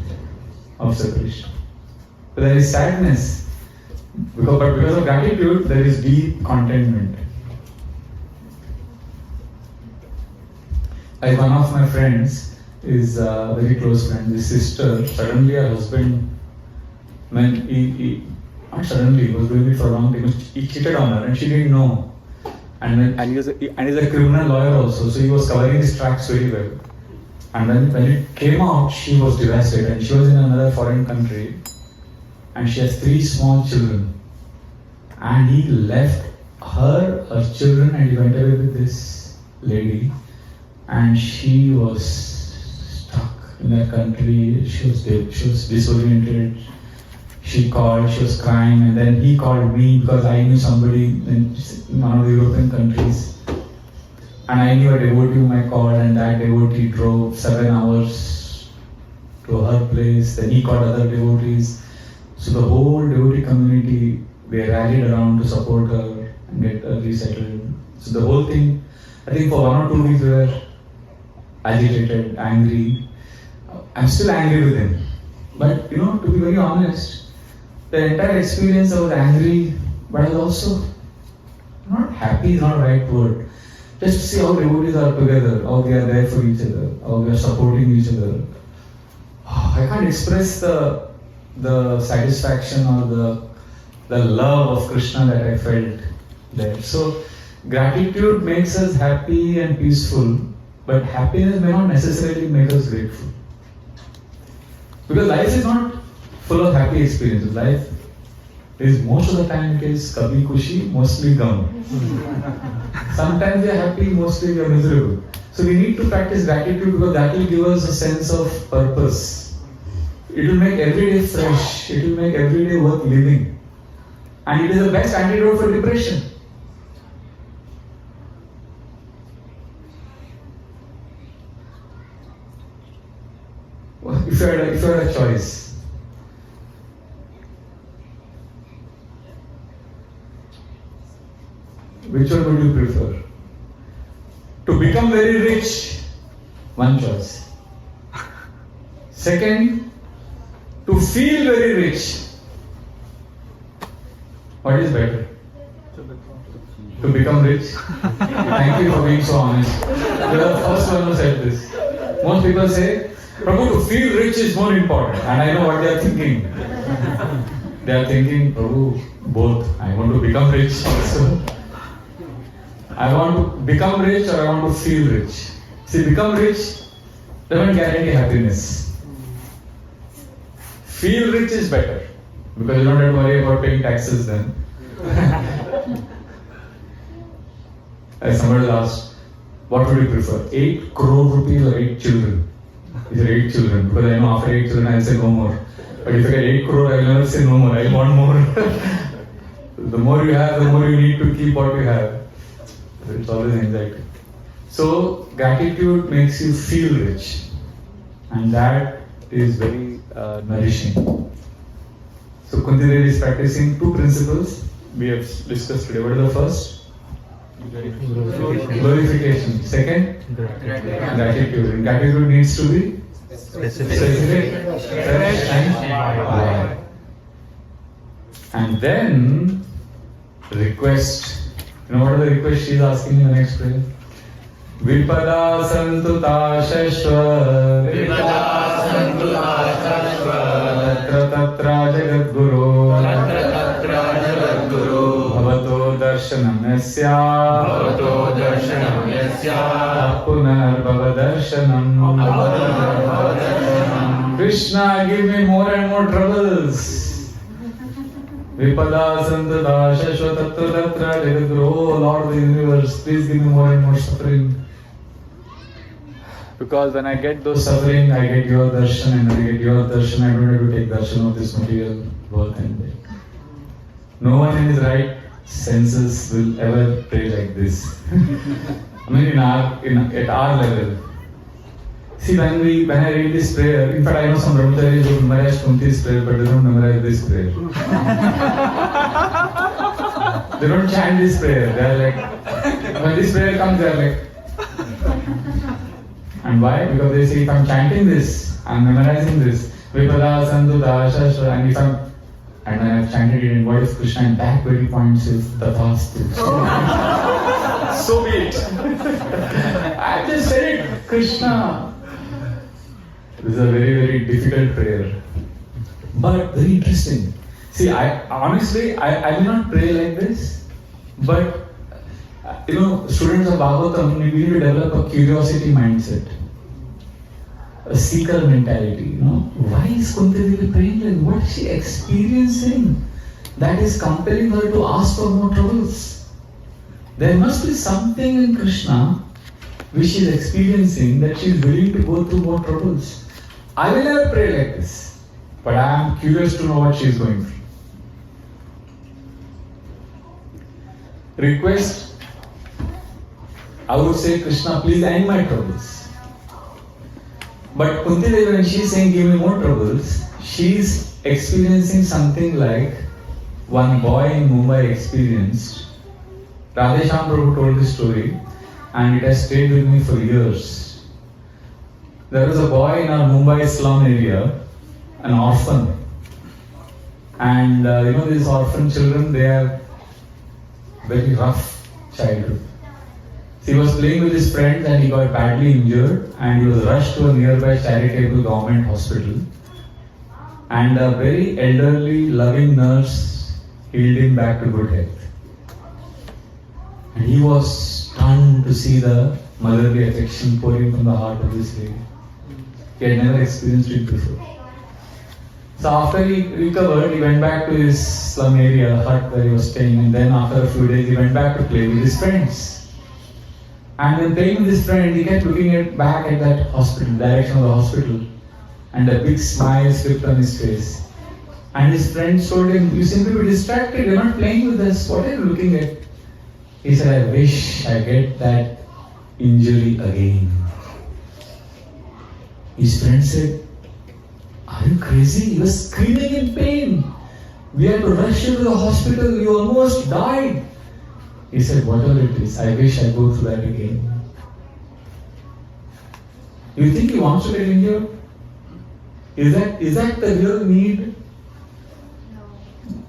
of separation. But there is sadness, but because of gratitude, there is deep contentment. Like one of my friends is a very close friend, his sister, suddenly her husband, when he not suddenly, he was doing it for a long time. He cheated on her and she didn't know. And he's a criminal lawyer also, so he was covering his tracks very well. And when it came out, she was devastated, and she was in another foreign country, and she has 3 small children. And he left her children, and he went away with this lady, and she was stuck in that country. She was disoriented. She called, she was crying, and then he called me because I knew somebody in one of the European countries. And I knew a devotee whom I called, and that devotee drove 7 hours to her place. Then he called other devotees. So the whole devotee community, they rallied around to support her and get her resettled. So the whole thing, I think for 1 or 2 weeks we were agitated, angry. I'm still angry with him. But to be very honest, the entire experience I was angry, but I was also not happy is not the right word. Just to see how devotees are together, how they are there for each other, how they are supporting each other. I can't express the satisfaction or the love of Krishna that I felt there. So gratitude makes us happy and peaceful, but happiness may not necessarily make us grateful. Because life is not full of happy experiences. Life is most of the time it is kabhi kushi, mostly gum. Sometimes we are happy, mostly we are miserable. So we need to practice gratitude because that will give us a sense of purpose. It will make every day fresh. It will make every day worth living. And it is the best antidote for depression. If you had a choice, which one would you prefer? To become very rich, one choice. Second, to feel very rich. What is better? To become rich? Thank you for being so honest. You are the first one who said this. Most people say, Prabhu, to feel rich is more important. And I know what they are thinking. They are thinking, Prabhu, both. I want to become rich also. I want to become rich or I want to feel rich. See, become rich doesn't guarantee happiness. Feel rich is better because you don't have to worry about paying taxes then. As somebody asked, what would you prefer? 8 crore rupees or 8 children? These are 8 children. Because I know after 8 children I'll say no more. But if I get 8 crore, I'll never say no more. I want more. The more you have, the more you need to keep what you have. It's always anxiety. So gratitude makes you feel rich, and that is very nourishing. So Kunti Devi is practicing 2 principles we have discussed today. What is the first? Glorification. Second? Gratitude. And gratitude needs to be specific, fresh, and wide. And then request. You know what are the requests she is asking in the next prayer? Vipada santu tashashva Vipada santu tashashva Tatra tatra jagadguru Tatra jagadguru Bhavato darshanam yasya Bhavato darshanam yasya Punar bhava darshanam Krishna, give me more and more troubles. Vipada santu dashashva tatra tatra jagadguru. Oh Lord of the universe, please give me more and more suffering. Because when I get those suffering, I get your darshan, and when I get your darshan, I don't have to take darshan of this material world and no one in his right senses will ever pray like this. I mean, at our level. See, when I read this prayer, in fact, I know some brahmacharis who memorize Kunti's prayer, but they don't memorize this prayer. They don't chant this prayer. They are like, when this prayer comes, they are like. And why? Because they say, if I'm chanting this, I'm memorizing this, Vipada Santu Dashashva, and when I've chanted it in voice Krishna, and back 20 points is Tathastu. So be it. I just said it, Krishna. This is a very, very difficult prayer. But very interesting. See, I honestly, I may not pray like this, but students of Bhagavatam, we need to develop a curiosity mindset, a seeker mentality. Why is Kunti Devi praying like? What is she experiencing that is compelling her to ask for more troubles? There must be something in Krishna which she is experiencing that she is willing to go through more troubles. I will never pray like this, but I am curious to know what she is going through. Request, I would say, Krishna, please end my troubles. But Kunti Devi, when she is saying give me more troubles, she is experiencing something like one boy in Mumbai experienced. Radheshyam Prabhu told this story and it has stayed with me for years. There was a boy in our Mumbai slum area, an orphan. And these orphan children, they have very rough childhood. So he was playing with his friends and he got badly injured and he was rushed to a nearby charitable government hospital. And a very elderly, loving nurse healed him back to good health. And he was stunned to see the motherly affection pouring from the heart of this lady. He had never experienced it before. So after he recovered, he went back to his slum area, hut where he was staying, and then after a few days he went back to play with his friends. And when playing with his friend, he kept looking back at that hospital, direction of the hospital, and a big smile slipped on his face. And his friends told him, "You seem to be distracted, you're not playing with us, what are you looking at?" He said, "I wish I get that injury again." His friend said, "Are you crazy? You were screaming in pain. We had to rush you to the hospital, you almost died." He said, "Whatever it is, I wish I go through that again." You think he wants to get injured? Is that the real need?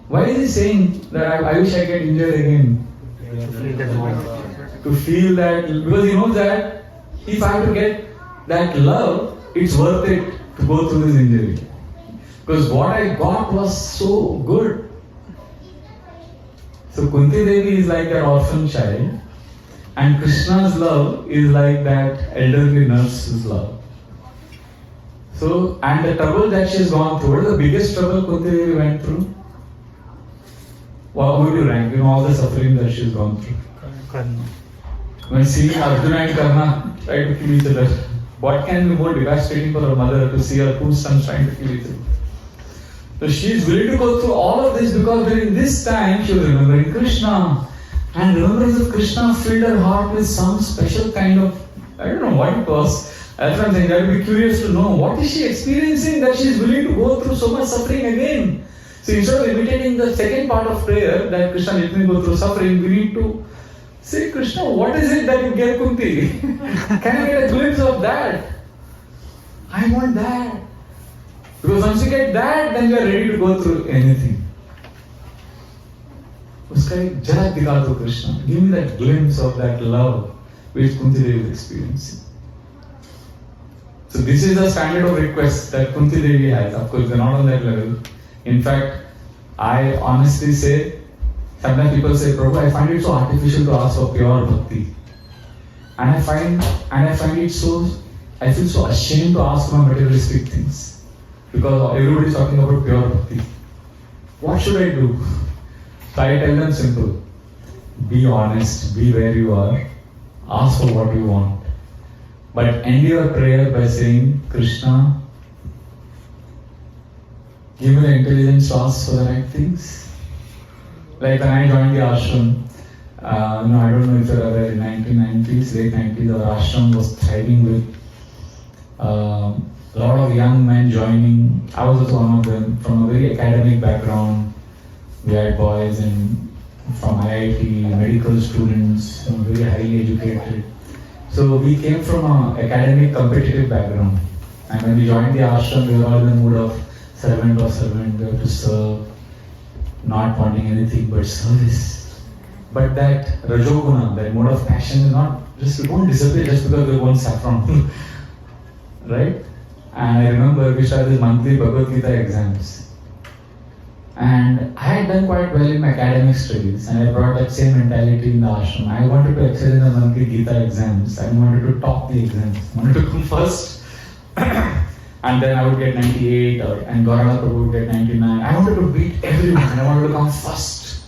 Why is he saying that I wish I get injured again? To feel that, because he knows that if I have to get that love, it's worth it to go through this injury. Because what I got was so good. So Kunti Devi is like an orphan child, and Krishna's love is like that elderly nurse's love. So, and the trouble that she has gone through, what is the biggest trouble Kunti Devi went through? What would you rank in all the suffering that she has gone through? Karna. When seeing Arjuna and Karna try to kill each other, what can be more devastating for a mother to see her two sons trying to kill each other? So she is willing to go through all of this because during this time she was remembering Krishna. And remembrance of Krishna filled her heart with some special kind of, I don't know what it was. That's what I'm saying, I would be curious to know what is she experiencing that she is willing to go through so much suffering again. So instead of imitating the second part of prayer that Krishna let me go through suffering, we need to say, Krishna, what is it that you gave Kunti? Can I get a glimpse of that? I want that. Because once you get that, then you are ready to go through anything. Uska ek jhalak dikha do Krishna. Give me that glimpse of that love which Kunti Devi is experiencing. So this is the standard of request that Kunti Devi has. Of course, they are not on that level. In fact, I honestly say, sometimes people say, Prabhu, I find it so artificial to ask for pure bhakti. And I find it so, I feel so ashamed to ask for materialistic things. Because everybody is talking about pure bhakti. What should I do? So I tell them simple. Be honest, be where you are, ask for what you want. But end your prayer by saying, Krishna, give me the intelligence to ask for the right things. Like when I joined the ashram, I don't know if you're aware, in 1990s, late 90s, our ashram was thriving with a lot of young men joining. I was also one of them, from a very academic background. We had boys from IIT, medical students, very highly educated. So we came from an academic competitive background. And when we joined the ashram, we were all in the mood of servant, we have to serve, not wanting anything but service. But that Rajoguna, that mode of passion is not just, it won't disappear just because we won't saffron. Right? And I remember we started these monthly Bhagavad Gita exams. And I had done quite well in my academic studies, and I brought that same mentality in the ashram. I wanted to excel in the monthly Gita exams. I wanted to top the exams. I wanted to come first. And then I would get 98, and Gauranga Prabhu would get 99. I wanted to beat everyone. I wanted to come first.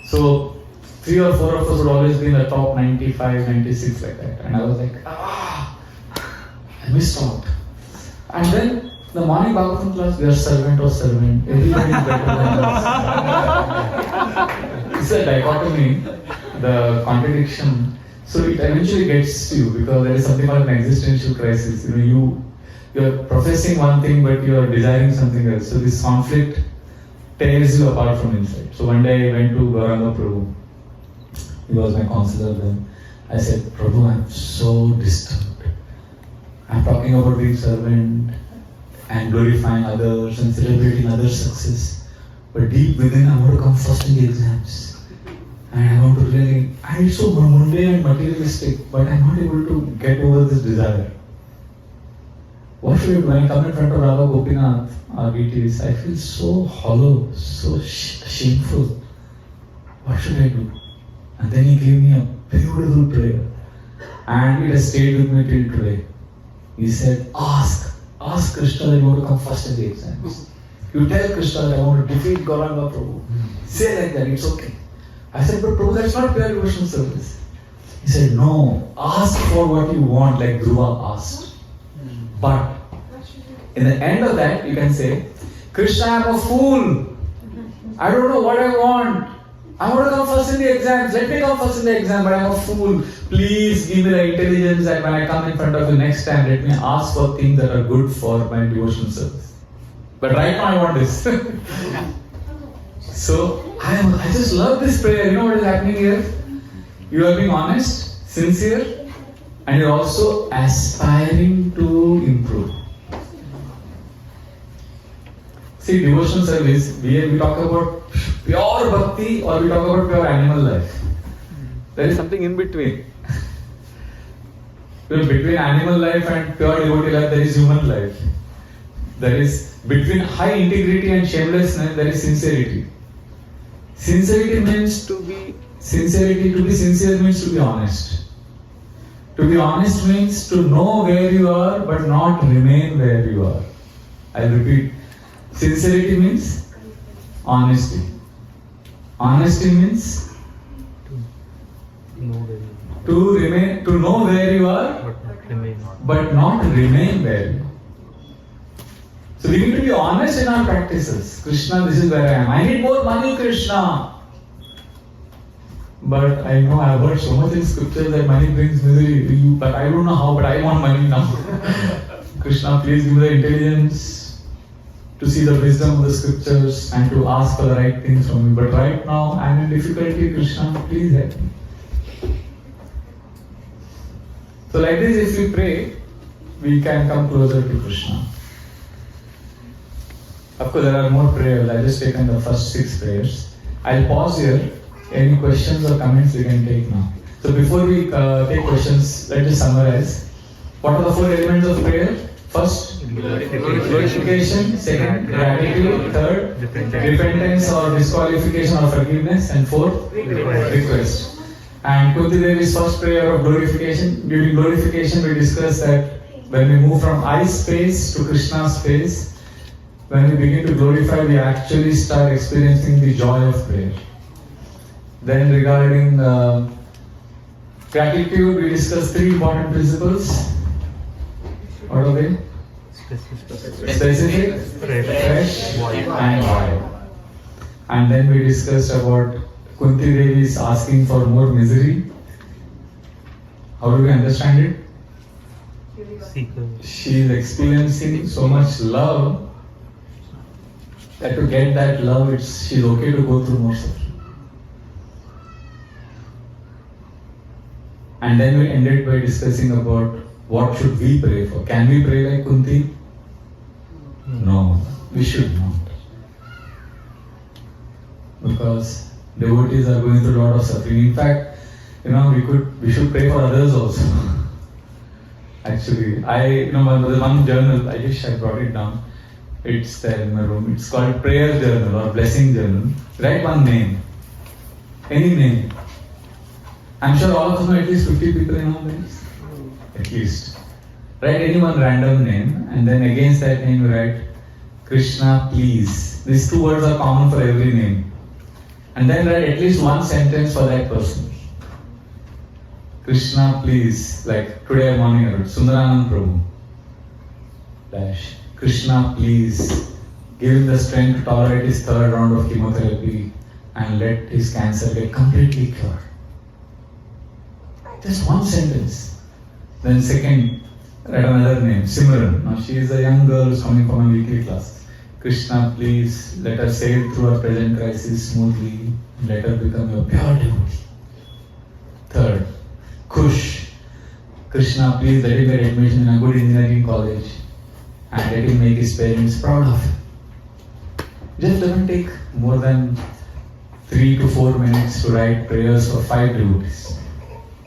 So 3 or 4 of us would always be in the top 95, 96 like that. And I was like, I missed out. And then the morning Bhagavatam class, we are servant or servant. Everybody is better than us. It's a dichotomy, the contradiction. So it eventually gets to you because there is something called an existential crisis. You're professing one thing but you're desiring something else. So this conflict tears you apart from inside. So one day I went to Gauranga Prabhu. He was my counselor then. I said, Prabhu, I'm so disturbed. I'm talking about being servant and glorifying others and celebrating others' success. But deep within, I want to come first in the exams. And I want to really, I'm so mundane and materialistic, but I'm not able to get over this desire. What should I do? When I come in front of Radha Gopinath, our VTs, I feel so hollow, so shameful. What should I do? And then he gave me a beautiful prayer. And it has stayed with me till today. He said, ask Krishna that you want to come first in the exams. You tell Krishna that I want to defeat Gauranga Prabhu. Say like that, it's okay. I said, but Prabhu, that's not pure devotional service. He said, no, ask for what you want, like Dhruva asked. But in the end of that, you can say, Krishna, I'm a fool. I don't know what I want. I want to come first in the exams. Let me come first in the exam, but I'm a fool. Please give me the intelligence that when I come in front of you next time, let me ask for things that are good for my devotional service. But right now I want this. So I just love this prayer. You know what is happening here? You are being honest, sincere, and you're also aspiring to improve. See, devotional service, we talk about pure bhakti or we talk about pure animal life. There is something in between. Between animal life and pure devotee life, there is human life. There is, between high integrity and shamelessness, there is sincerity. Sincerity means to be sincere means to be honest. To be honest means to know where you are but not remain where you are. I'll repeat. Sincerity means honesty. Honesty means to know where you are but not remain where you are. So we need to be honest in our practices. Krishna, this is where I am. I need more money, Krishna. But I know I've heard so much in scripture that money brings misery to you, but I don't know how, but I want money now. Krishna, please give me the intelligence to see the wisdom of the scriptures and to ask for the right things from me. But right now, I'm in difficulty, Krishna, please help me. So like this, if we pray, we can come closer to Krishna. Of course, there are more prayers. I've just taken the first 6 prayers. I'll pause here. Any questions or comments we can take now. So before we take questions, let's just summarize. What are the 4 elements of prayer? First, glorification. Second, gratitude. Third, repentance or disqualification or forgiveness. And fourth, request. And Kunti Devi's first prayer of glorification. During glorification, we discussed that when we move from I space to Krishna space, when we begin to glorify, we actually start experiencing the joy of prayer. Then regarding gratitude, we discussed 3 important principles. What are they? Specific, fresh, and wide. And then we discussed about Kunti Devi's asking for more misery. How do we understand it? She is experiencing so much love that to get that love, she's okay to go through more suffering. And then we ended by discussing about what should we pray for. Can we pray like Kunti? No, we should not. Because devotees are going through a lot of suffering. In fact, we should pray for others also. Actually, one journal, I wish I brought it down. It's there in my room. It's called prayer journal or blessing journal. Write one name. Any name. I'm sure all of us know at least 50 people in our lives. At least. Write any one random name and then against that name you write Krishna please. These two words are common for every name. And then write at least one sentence for that person. Krishna please. Like today morning I wrote Sundaranand Prabhu. Dash. Krishna please. Give him the strength to tolerate his third round of chemotherapy and let his cancer get completely cured. Just one sentence. Then second, write another name, Simran. Now she is a young girl who's coming from a weekly class. Krishna, please let her sail through her present crisis smoothly and let her become your pure devotee. Third, Kush. Krishna, please let him get admission in a good engineering college and let him make his parents proud of him. Just doesn't take more than 3 to 4 minutes to write prayers for 5 devotees.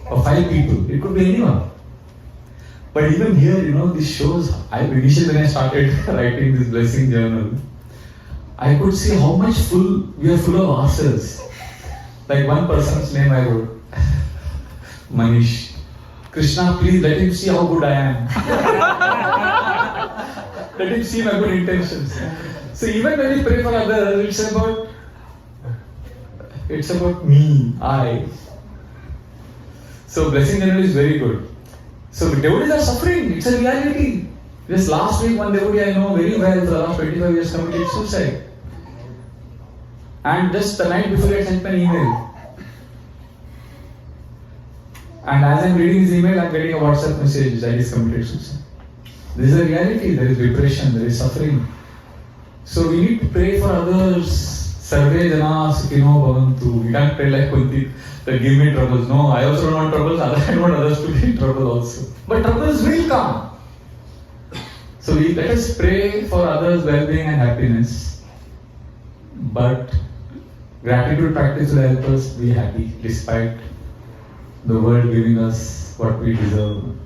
For 5 people. It could be anyone. But even here, this shows, initially when I started writing this blessing journal, I could see how much we are full of ourselves. Like one person's name I wrote, Manish. Krishna, please let him see how good I am. Let him see my good intentions. So even when we pray for others, it's about me, I. So blessing journal is very good. So the devotees are suffering, it's a reality. Just last week one devotee I know very well for the last 25 years committed suicide. And just the night before I sent me an email. And as I'm reading his email, I'm getting a WhatsApp message that he's committed suicide. This is a reality, there is depression, there is suffering. So we need to pray for others. Sarve jana sukhino bhavantu. We can't pray like Kunti that give me troubles. No, I also don't want troubles. I don't want others to be in trouble also. But troubles will come. So let us pray for others' well-being and happiness. But gratitude practice will help us be happy despite the world giving us what we deserve.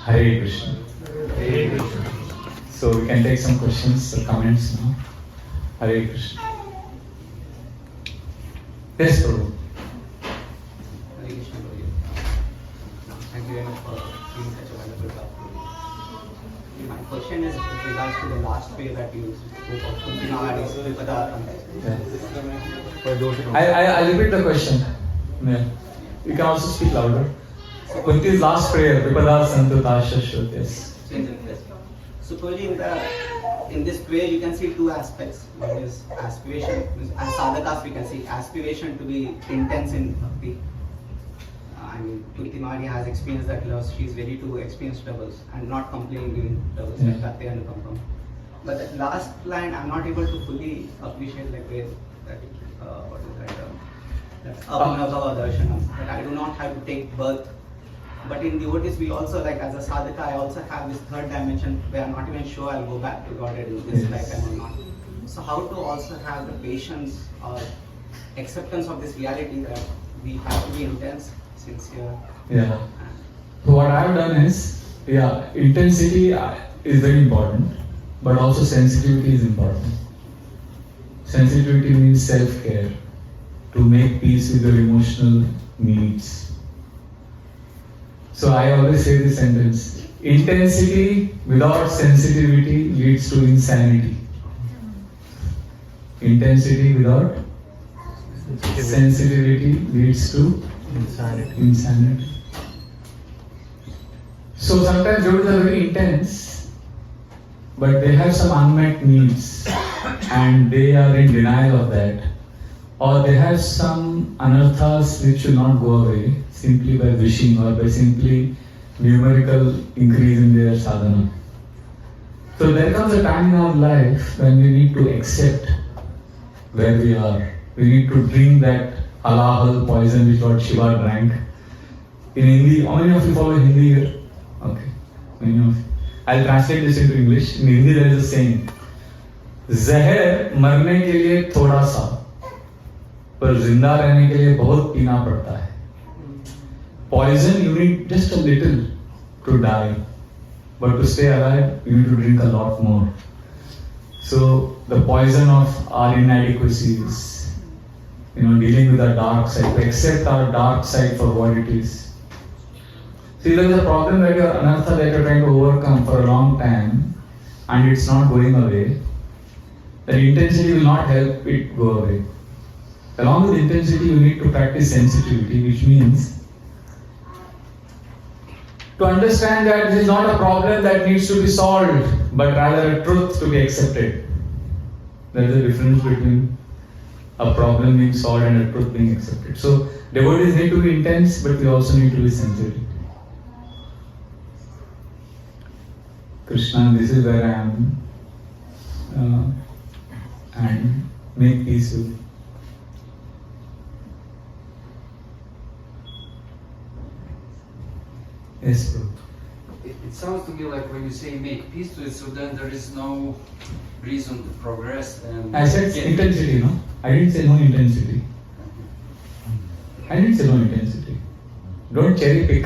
Hare Krishna. Hare Krishna. So we can take some questions or comments now. Hare Krishna. Yes, Prabhu. Hare Krishna, Prabhu. Thank you very much for giving such a wonderful talk. My question is with regards to the last prayer that you spoke of, Kunti Navadi's I'll repeat the question. Yeah. You can also speak louder. Kunti's last prayer, Vipada Santu Tasha Shut. Yes. So, Prabhuji, in this prayer you can see 2 aspects. One is aspiration, as sadhakas we can see aspiration to be intense in bhakti. I mean, Kunti Navadi has experienced that loss. She is ready to experience troubles and not complaining during troubles like that they come from. But that last line, I'm not able to fully appreciate like where that what is that? That's Abhinava Darshanam. That I do not have to take birth. But in devotees, we also, like as a sadhaka, I also have this third dimension where I'm not even sure I'll go back to Godhead in this lifetime or not. So how to also have the patience or acceptance of this reality that we have to be intense, sincere. Yeah. So what I've done is, intensity is very important, but also sensitivity is important. Sensitivity means self-care, to make peace with your emotional needs. So I always say this sentence, intensity without sensitivity leads to insanity. Intensity without sensitivity leads to insanity. So sometimes devotees are very intense, but they have some unmet needs and they are in denial of that. Or they have some anarthas which will not go away simply by wishing or by simply numerical increase in their sadhana. So there comes a time in our life when we need to accept where we are. We need to drink that halal poison which Lord Shiva drank. In Hindi, how many of you follow Hindi here? Okay, many of you. I'll translate this into English. In Hindi there is a saying, जहर मरने के लिए थोड़ा सा, पर जिंदा रहने के लिए बहुत पीना पड़ता है. Poison you need just a little to die, but to stay alive you need to drink a lot more. So the poison of our inadequacies, dealing with our dark side, to accept our dark side for what it is. See, there is a problem that your anartha that you're trying to overcome for a long time and it's not going away. That intensity will not help it go away. Along with intensity, you need to practice sensitivity, which means to understand that this is not a problem that needs to be solved, but rather a truth to be accepted. There is a difference between a problem being solved and a truth being accepted. So, devotees need to be intense, but we also need to be sensitive. Krishna, this is where I am, and make peace with me. Yes, bro. It sounds to me like when you say make peace with it, so then there is no reason to progress. And I said intensity, no? I didn't say no intensity. I didn't say no intensity. Don't cherry pick.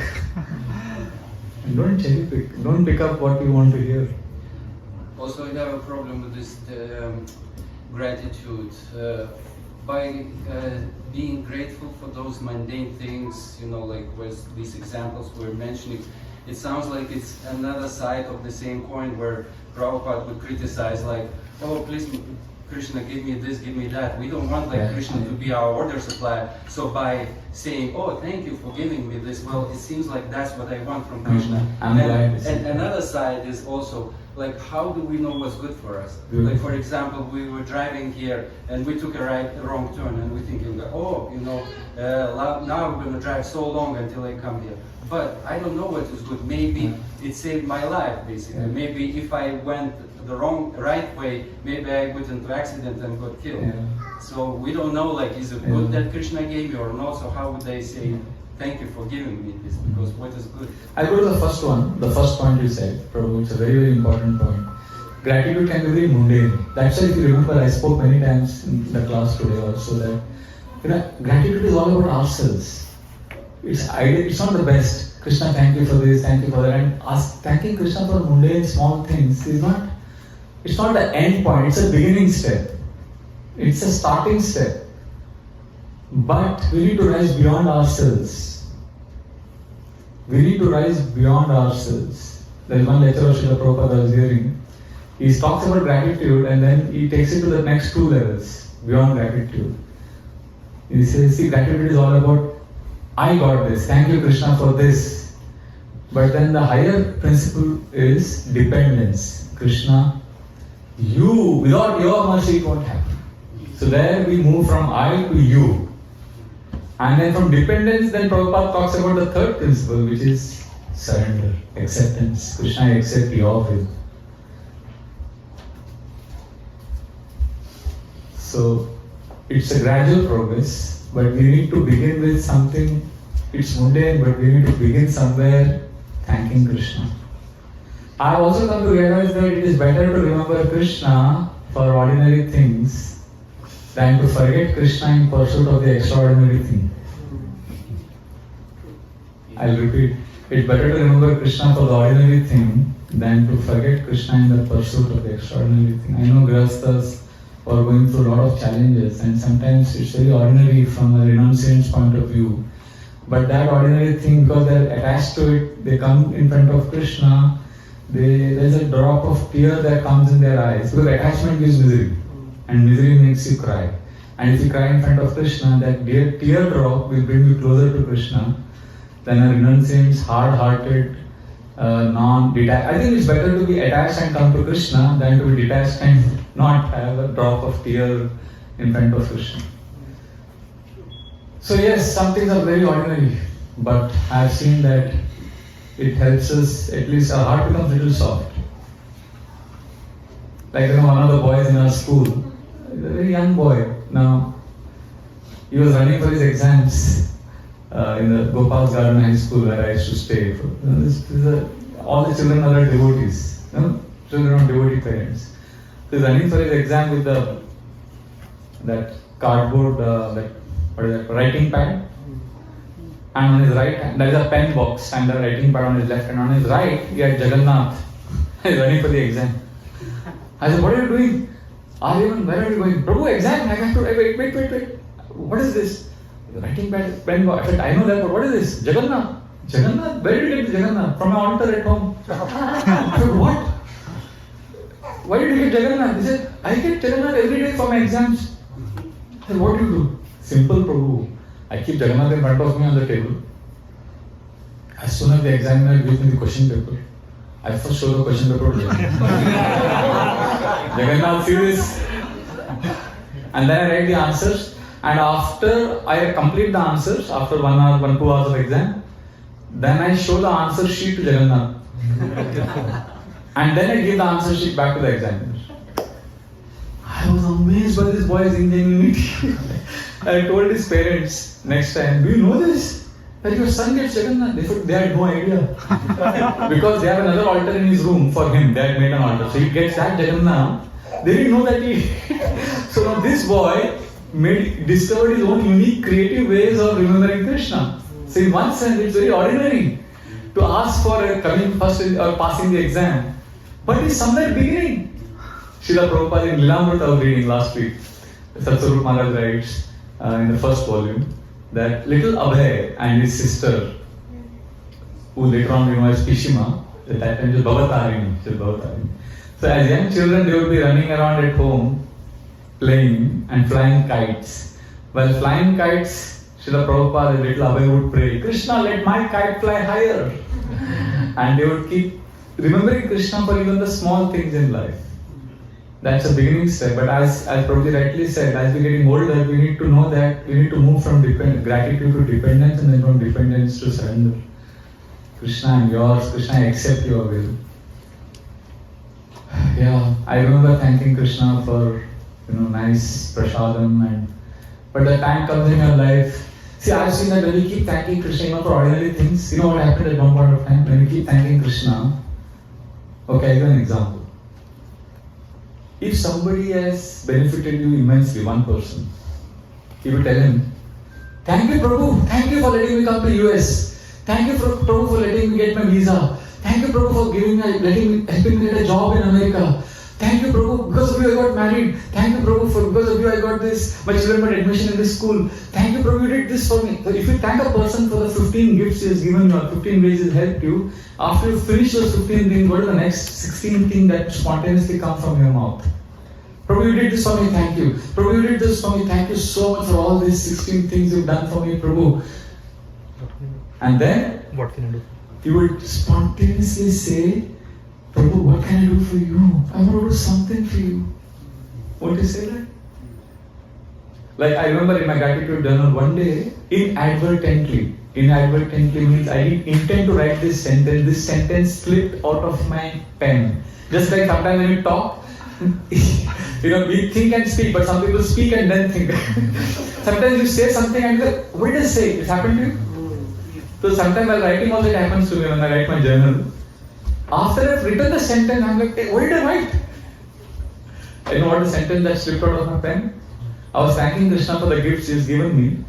Don't cherry pick. Don't pick up what you want to hear. Also, I have a problem with this gratitude. By being grateful for those mundane things, like with these examples we're mentioning, it sounds like it's another side of the same coin where Prabhupada would criticize, like, oh, please, Krishna, give me this, give me that. We don't want Krishna to be our order supplier. So by saying, oh, thank you for giving me this, well, it seems like that's what I want from Krishna. And another side is also, like, how do we know what's good for us? Like, for example, we were driving here and we took a wrong turn and we're thinking, oh, now we're going to drive so long until I come here. But I don't know what is good. Maybe it saved my life, basically. Maybe if I went the right way, maybe I got into accident and got killed. So we don't know, like, is it good that Krishna gave me or not? So how would they say, thank you for giving me this, because what is good? I'll go to the first one, the first point you said, Prabhu. It's a very, very important point. Gratitude can be very mundane. That's why, if you remember, I spoke many times in the class today also that, gratitude is all about ourselves. It's not the best. Krishna, thank you for this, thank you for that. And thanking Krishna for mundane, small things it's not the end point, it's a beginning step. It's a starting step. But we need to rise beyond ourselves. We need to rise beyond ourselves. There is one lecture of Srila Prabhupada I was hearing. He talks about gratitude and then he takes it to the next two levels beyond gratitude. He says, see, gratitude is all about, I got this, thank you Krishna for this. But then the higher principle is dependence. Krishna, without your mercy it won't happen. So there we move from I to you. And then from dependence, then Prabhupada talks about the third principle, which is surrender, acceptance. Krishna, I accept your will. So it's a gradual progress, but we need to begin with something. It's mundane, but we need to begin somewhere thanking Krishna. I have also come to realize that it is better to remember Krishna for ordinary things than to forget Krishna in pursuit of the extraordinary thing. I'll repeat. It's better to remember Krishna for the ordinary thing than to forget Krishna in the pursuit of the extraordinary thing. I know Grihasthas are going through a lot of challenges, and sometimes it's very ordinary from a renunciant's point of view. But that ordinary thing, because they're attached to it, they come in front of Krishna, there's a drop of tear that comes in their eyes. Because attachment gives misery, and misery makes you cry. And if you cry in front of Krishna, that tear drop will bring you closer to Krishna than a renunciant's hard-hearted, non-detached. I think it's better to be attached and come to Krishna than to be detached and not have a drop of tear in front of Krishna. So yes, some things are very ordinary, but I've seen that it helps us, at least our heart becomes a little soft. Like one of the boys in our school, a very young boy. Now, he was running for his exams in the Gopal's Garden High School where I used to stay. All the children are devotees, children of devotee parents. So he's running for his exam with that cardboard, writing pad. And on his right hand, there is a pen box and the writing pad on his left hand. On his right, he had Jagannath. He's running for the exam. I said, what are you doing? Aryaman, where are you going? Prabhu, exam. I have to wait. What is this? Writing pen. I said, I know that, but what is this? Jagannath. Jagannath? Where did you get Jagannath? From my altar at home. I said, what? Why did you get Jagannath? He said, I get Jagannath every day for my exams. I said, what do you do? Simple, Prabhu. I keep Jagannath in front of me on the table. As soon as the examiner gives me the question paper, I first show the question paper to Jagannath, see this? And then I write the answers. And after I complete the answers, after 1 hour, 2 hours of exam, then I show the answer sheet to Jagannath. And then I give the answer sheet back to the examiner. I was amazed by this boy's ingenuity. I told his parents next time, do you know this? That your son gets Jagannath. They had no idea. Because they have another altar in his room for him. They had made an altar. So he gets that Jagannath. They didn't know that he... So now this boy discovered his own unique creative ways of remembering Krishna. So in one sense, it's very ordinary to ask for coming first or passing the exam. But it's somewhere beginning. Srila Prabhupada in Lilamrita I was reading last week. Satsarup Maharaj writes in the first volume that little Abhay and his sister, who later on became as Pishima, at that time was Bhavatarini. So as young children, they would be running around at home, playing and flying kites. While flying kites, Srila Prabhupada and little Abhay would pray, Krishna, let my kite fly higher. And they would keep remembering Krishna for even the small things in life. That's a beginning step. But as Prabhuji rightly said, as we're getting older, we need to know that we need to move from gratitude to dependence, and then from dependence to surrender. Krishna, I'm yours. Krishna, I accept your will. Yeah, I remember thanking Krishna for nice prasadam, but the time comes in your life. See, I've seen that when you keep thanking Krishna for ordinary things, you know what happened at one point of time? When you keep thanking Krishna, okay, I'll give an example. If somebody has benefited you immensely, one person, you will tell him, thank you Prabhu, thank you for letting me come to US. Thank you Prabhu for letting me get my visa. Thank you Prabhu for helping me get a job in America. Thank you Prabhu, because of you I got married. Thank you Prabhu, because of you I got this, my children got admission in this school. Thank you Prabhu, you did this for me. So if you thank a person for the 15 gifts he has given you, or 15 ways he has helped you, after you finish those 15 things, what is the next 16 thing that spontaneously comes from your mouth? Prabhu, you did this for me, thank you. Prabhu, you did this for me, thank you so much for all these 16 things you've done for me, Prabhu. And then, what can I do? You would spontaneously say, Prabhu, what can I do for you? I want to do something for you. Won't you say that? Like I remember in my gratitude journal one day, inadvertently means I didn't intend to write this sentence slipped out of my pen. Just like sometimes when you talk, we think and speak, but some people speak and then think. Sometimes you say something and you're like, what did I say? It happened to you? So sometimes while writing also it happens to me when I write my journal. After I've written the sentence, I'm like, hey, what did I write? I know what the sentence that slipped out of my pen? I was thanking Krishna for the gifts he's given me.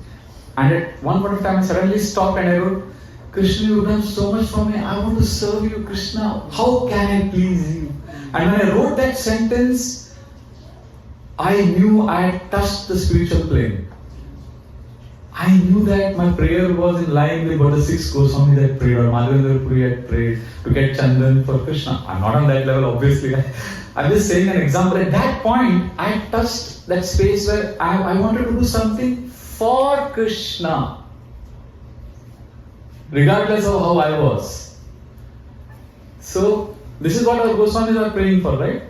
And at one point of time I suddenly stopped and I wrote, Krishna, you've done so much for me. I want to serve you, Krishna. How can I please you? And when I wrote that sentence, I knew I had touched the spiritual plane. I knew that my prayer was in line with what the 6 Goswamis had prayed, or Madhavendra Puri had prayed to get Chandan for Krishna. I'm not on that level, obviously. I'm just saying an example. At that point, I touched that space where I wanted to do something for Krishna, regardless of how I was. So, this is what our Goswamis are praying for, right?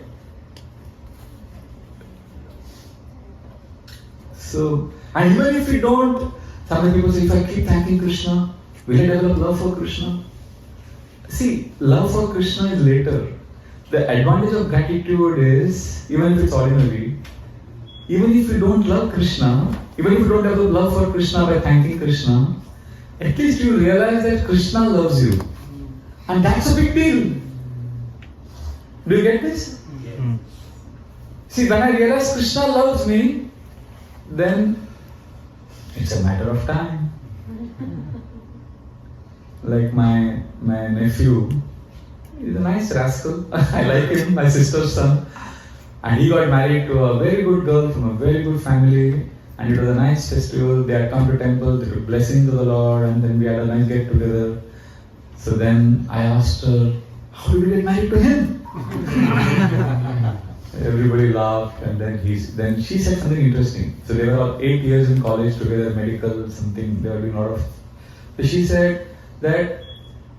So, and even if we don't, some people say, if I keep thanking Krishna, will I develop love for Krishna? See, love for Krishna is later. The advantage of gratitude is, even if it's ordinary, even if you don't love Krishna, even if you don't develop love for Krishna by thanking Krishna, at least you realize that Krishna loves you. And that's a big deal. Do you get this? Yes. See, when I realize Krishna loves me, then it's a matter of time. Like my nephew, he's a nice rascal. I like him, my sister's son. And he got married to a very good girl from a very good family. And it was a nice festival. They had come to temple, they took blessing to the Lord, and then we had a nice get together. So then I asked her, how did you get married to him? Everybody laughed, and then she said something interesting. So they were all 8 years in college together, medical, something, they were doing a lot of. So she said that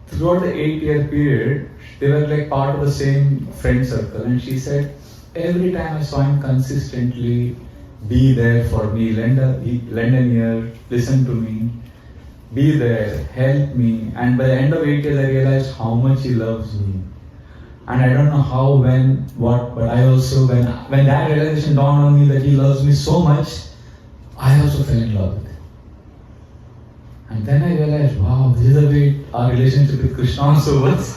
throughout the 8-year period, they were like part of the same friend circle, and she said, every time I saw him consistently be there for me, lend an ear, listen to me, be there, help me. And by the end of 8 years, I realized how much he loves me. And I don't know how, when, what, but I also, when that realization dawned on me that he loves me so much, I also fell in love with him. And then I realized, wow, this is the way our relationship with Krishna also works.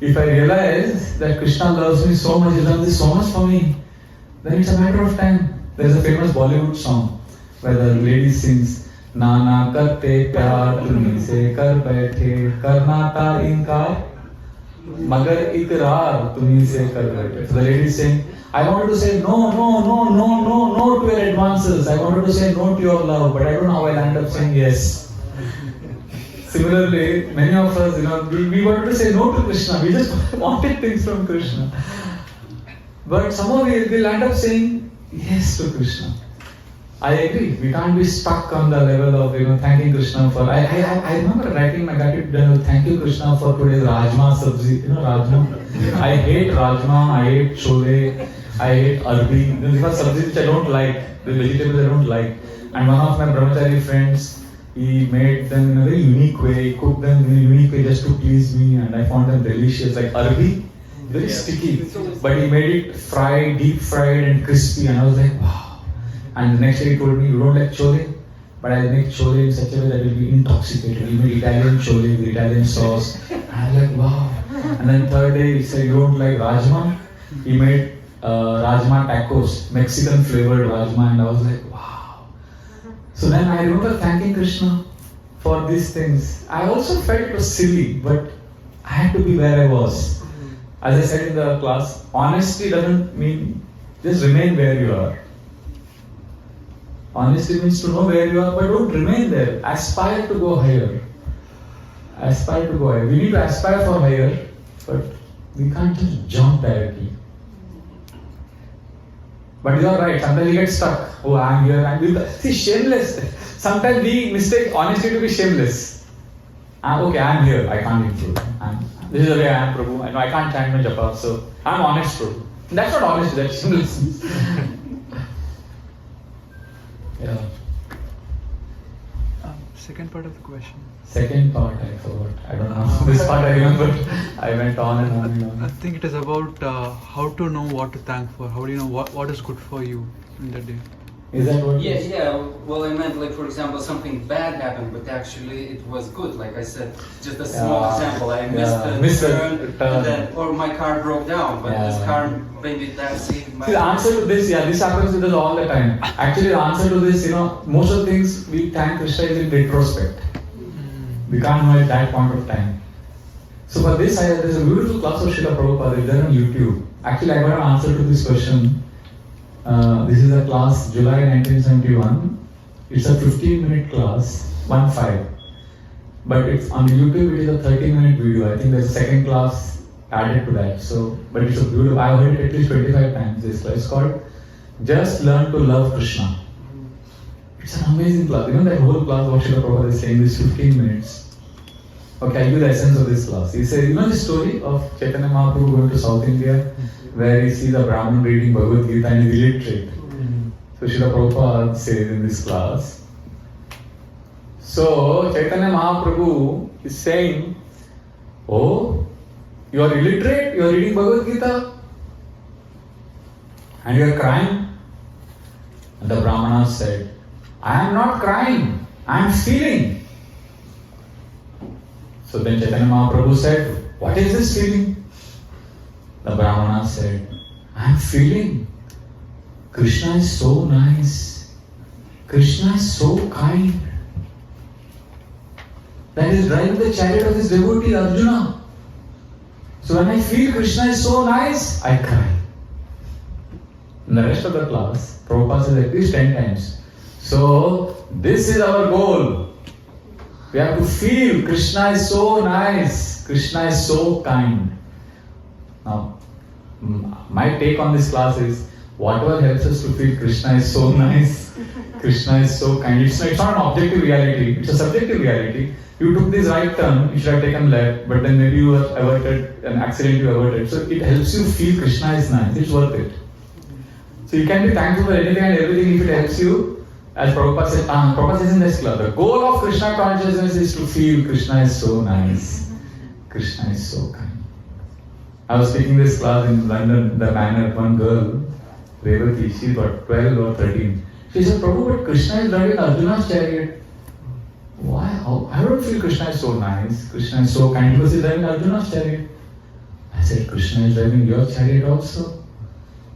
If I realize that Krishna loves me so much, he loves this so much for me, then it's a matter of time. There's a famous Bollywood song where the lady sings, Nana karte pyar tumhi se kar baithe, karna tha inkar, magar ikrar tumhi se kar baithe. So the lady is saying, I wanted to say no to your advances. I wanted to say no to your love, but I don't know how I'll end up saying yes. Similarly, many of us, we wanted to say no to Krishna. We just wanted things from Krishna. But somehow we'll end up saying yes to Krishna. I agree. We can't be stuck on the level of thanking Krishna for. I remember writing my gratitude journal. Thank you Krishna for today's rajma sabzi. Rajma. I hate rajma. I hate chole. I hate arbi. These are sabzi which I don't like. The vegetables I don't like. And one of my brahmachari friends, he made them in a very unique way. He cooked them in a unique way just to please me, and I found them delicious. Like arbi, very sticky, but he made it fried, deep fried and crispy, and I was like, wow. And the next day he told me, you don't like chole, but I'll make chole in such a way that it will be intoxicating. He made Italian chole with Italian sauce, and I was like, wow. And then third day he said, you don't like rajma? He made rajma tacos, Mexican flavored rajma, and I was like, wow. So then I remember thanking Krishna for these things. I also felt it was silly, but I had to be where I was. As I said in the class, honesty doesn't mean just remain where you are. Honesty means to know where you are, but don't remain there. Aspire to go higher. Aspire to go higher. We need to aspire for higher, but we can't just jump directly. But you are right, sometimes we get stuck. Oh, I'm here, see, shameless. Sometimes we mistake honesty to be shameless. Okay, I'm here, I can't improve. This is the way I am, Prabhu. I know I can't chant my japa, so I'm honest, Prabhu. That's not honesty, that's shameless. Yeah. Second part of the question. Second part, I forgot. I don't know. This part I remember. I went on and on and on. I think it is about how to know what to thank for. How do you know what is good for you in the day? Is that what? Yeah. Well, I meant, like, for example, something bad happened, but actually it was good. Like I said, just a small example. I missed a turn, or my car broke down, but this car, maybe that saved my. See, the answer to this, this happens with us all the time. Actually, the answer to this, most of the things we thank Krishna is in retrospect. We can't know at that point of time. So for this, there's a beautiful class of Srila Prabhupada. It's there on YouTube. Actually, I got an answer to this question. This is a class, July 1971. It's a 15-minute class, 1-5. But it's on YouTube, it is a 30-minute video. I think there's a second class added to that. So, but it's a beautiful, I've heard it at least 25 times. This class. It's called Just Learn to Love Krishna. It's an amazing class. Even that whole class, what Srila Prabhupada is saying, this 15 minutes. Okay, I'll give the essence of this class. He said, the story of Chaitanya Mahaprabhu going to South India, where he sees a Brahmin reading Bhagavad Gita and he's illiterate. So Srila Prabhupada says in this class, so Chaitanya Mahaprabhu is saying, oh, you are illiterate, you are reading Bhagavad Gita and you are crying? And the Brahmana said, I am not crying, I am feeling. So then Chaitanya Mahaprabhu said, what is this feeling? The Brahmana said, I am feeling Krishna is so nice. Krishna is so kind. That is driving the chariot of his devotee Arjuna. So when I feel Krishna is so nice, I cry. In the rest of the class, Prabhupada says at least 10 times. So this is our goal. We have to feel Krishna is so nice, Krishna is so kind. Now, my take on this class is whatever helps us to feel Krishna is so nice, Krishna is so kind. It's not an objective reality, it's a subjective reality. You took this right turn, you should have taken left, but then maybe you were averted, an accident you averted. So it helps you feel Krishna is nice, it's worth it. So you can be thankful for anything and everything if it helps you. As Prabhupada says in this club, the goal of Krishna consciousness is to feel Krishna is so nice, Krishna is so kind. I was taking this class in London, the manner, one girl, Revati, she got 12 or 13. She said, Prabhu, but Krishna is driving Arjuna's chariot. Why? How? I don't feel Krishna is so nice, Krishna is so kind because he's driving Arjuna's chariot. I said, Krishna is driving your chariot also.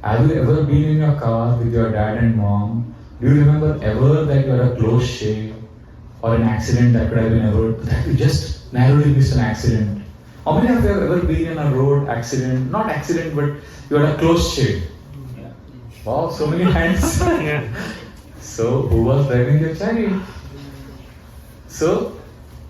Have you ever been in your car with your dad and mom? Do you remember ever that you had a close shave or an accident that could have been averted, that you just narrowly missed an accident? How many of you have ever been in a road accident? Not accident, but you had a close shave. Wow, so many hands. So, who was driving your chariot? So,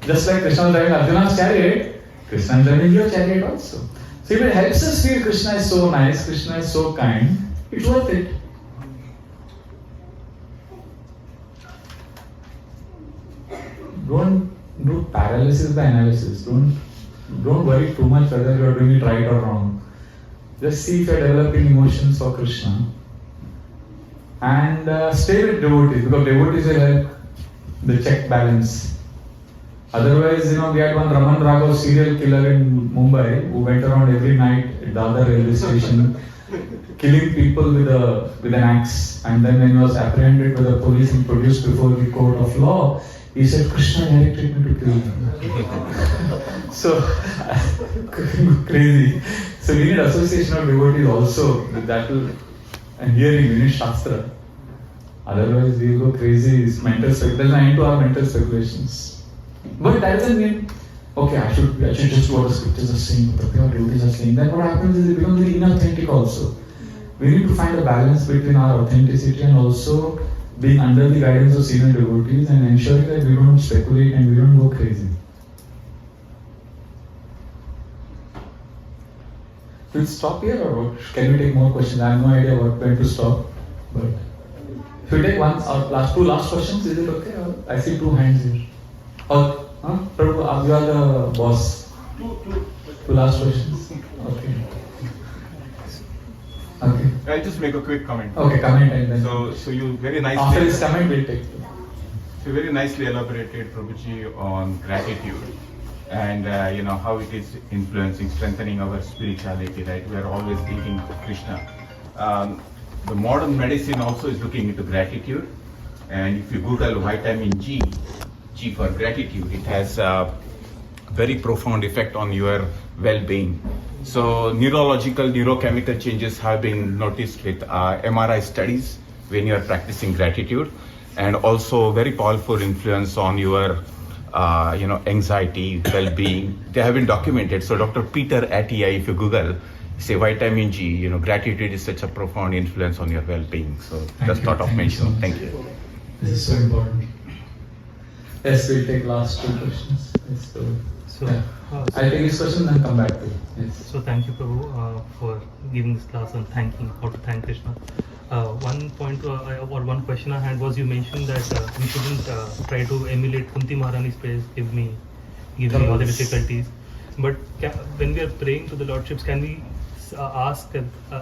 just like Krishna was driving Arjuna's chariot, Krishna is driving your chariot also. So, if it helps us feel Krishna is so nice, Krishna is so kind, it's worth it. Don't do paralysis by analysis. Don't worry too much whether you are doing it right or wrong. Just see if you are developing emotions for Krishna. And stay with devotees, because devotees will help the check balance. Otherwise, we had one Raman Raghav serial killer in Mumbai who went around every night at Dadar railway station killing people with an axe. And then when he was apprehended by the police and produced before the court of law, he said, Krishna directed me to kill him. So, crazy. So we need association of devotees also. That will, and hearing, we need Shastra. Otherwise we will go crazy. It's mental speculation. There's an end to our mental speculations. But that doesn't mean, okay, I should just do what the scriptures are saying, what the pure devotees are saying. Then what happens is it becomes very inauthentic also. We need to find a balance between our authenticity and also being under the guidance of senior devotees and ensuring that we don't speculate and we don't go crazy. We'll stop here or what? Can we take more questions? I have no idea when to stop. But if we take one or two last questions, is it okay? Or I see two hands here. Or Prabhu, you are the boss. Two last questions. Okay. Okay. I'll just make a quick comment. Okay, comment and then. So you very nicely. After this comment, we'll take. So you very nicely elaborated, Prabhuji, on gratitude and how it is influencing, strengthening our spirituality. Right? We are always thinking of Krishna. The modern medicine also is looking into gratitude, and if you Google vitamin G for gratitude, it has a very profound effect on your well-being. So neurological, neurochemical changes have been noticed with MRI studies when you are practicing gratitude, and also very powerful influence on your anxiety, well-being. They have been documented. So Dr. Peter Attia, if you Google, say vitamin G, gratitude is such a profound influence on your well-being. So just thought of mentioning. Thank you. This is so important. Yes, we'll take last two questions. Yes, So, yeah. I'll take this question and come back to you. Yes. So thank you, Prabhu, for giving this class and how to thank Krishna. One point or one question I had was, you mentioned that we shouldn't try to emulate Kunti Maharani's prayers, give me all the difficulties. But when we are praying to the Lordships, can we ask,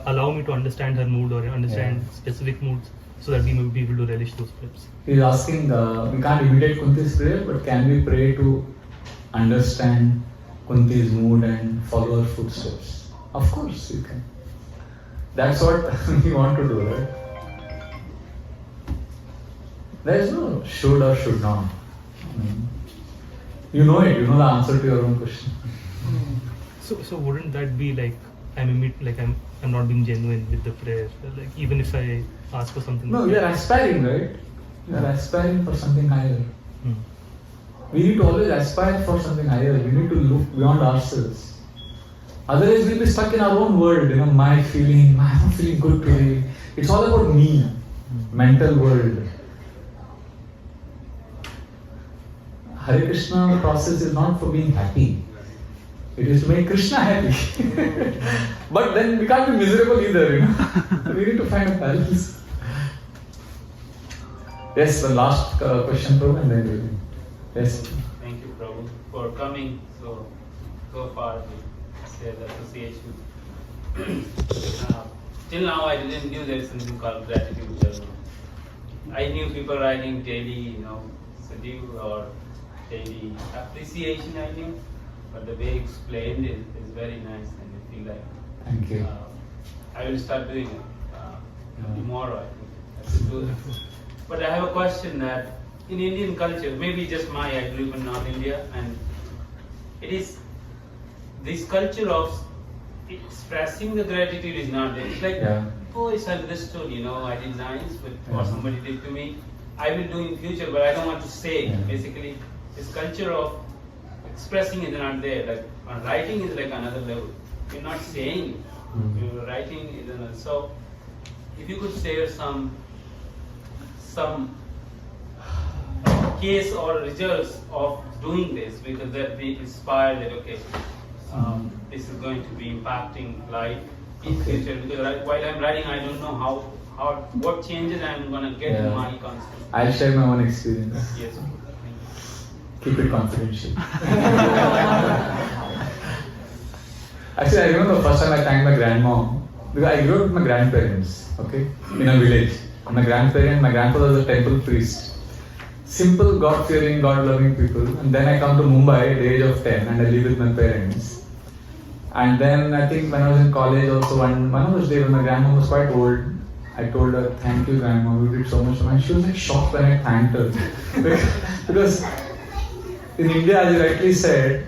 allow me to understand her mood or understand specific moods, so that we may be able to relish those prayers? He's asking, we can't imitate Kunti's prayer, but can we pray to understand Kunti's mood and follow her footsteps? Of course you can. That's what we want to do, right? There is no should or should not. You know it, you know the answer to your own question. So wouldn't that be like I'm not being genuine with the prayer? Like even if I ask for something. No, you are aspiring, right? You are aspiring for something higher. We need to always aspire for something higher. We need to look beyond ourselves. Otherwise, we'll be stuck in our own world. My feeling, I'm feeling good today. It's all about me, mental world. Hare Krishna process is not for being happy. It is to make Krishna happy. But then we can't be miserable either. We need to find a balance. Yes, the last question, Prabhu, and then we will. Yes. Thank you, Prabhu, for coming so far to share the association. Till now, I didn't knew there is something called gratitude journal. I knew people writing daily, schedule or daily appreciation. I knew, but the way explained is very nice, and I feel like Thank you. I will start doing it tomorrow. I think I should do it. But I have a question that in Indian culture, maybe just I grew up in North India, and it is this culture of expressing the gratitude is not there. It's like, oh, it's understood, I did nice with what somebody did to me. I will do in future, but I don't want to say. Basically, this culture of expressing is not there. Like writing is like another level. You're not saying it. You're writing is another. So, if you could share some case or results of doing this, because that we inspire that this is going to be impacting life in future. Because while I'm writing, I don't know what changes I'm gonna get in my concept. I'll share my own experience. Yes. Keep it confidential. Actually, I remember the first time I thanked my grandmom, because I grew up with my grandparents, in a village. My grandfather was a temple priest. Simple, God-fearing, God-loving people. And then I come to Mumbai at the age of 10 and I live with my parents. And then I think when I was in college also, one of those days when my grandma was quite old, I told her, thank you grandma, you did so much for me. And she was like shocked when I thanked her. Because in India, as you rightly said,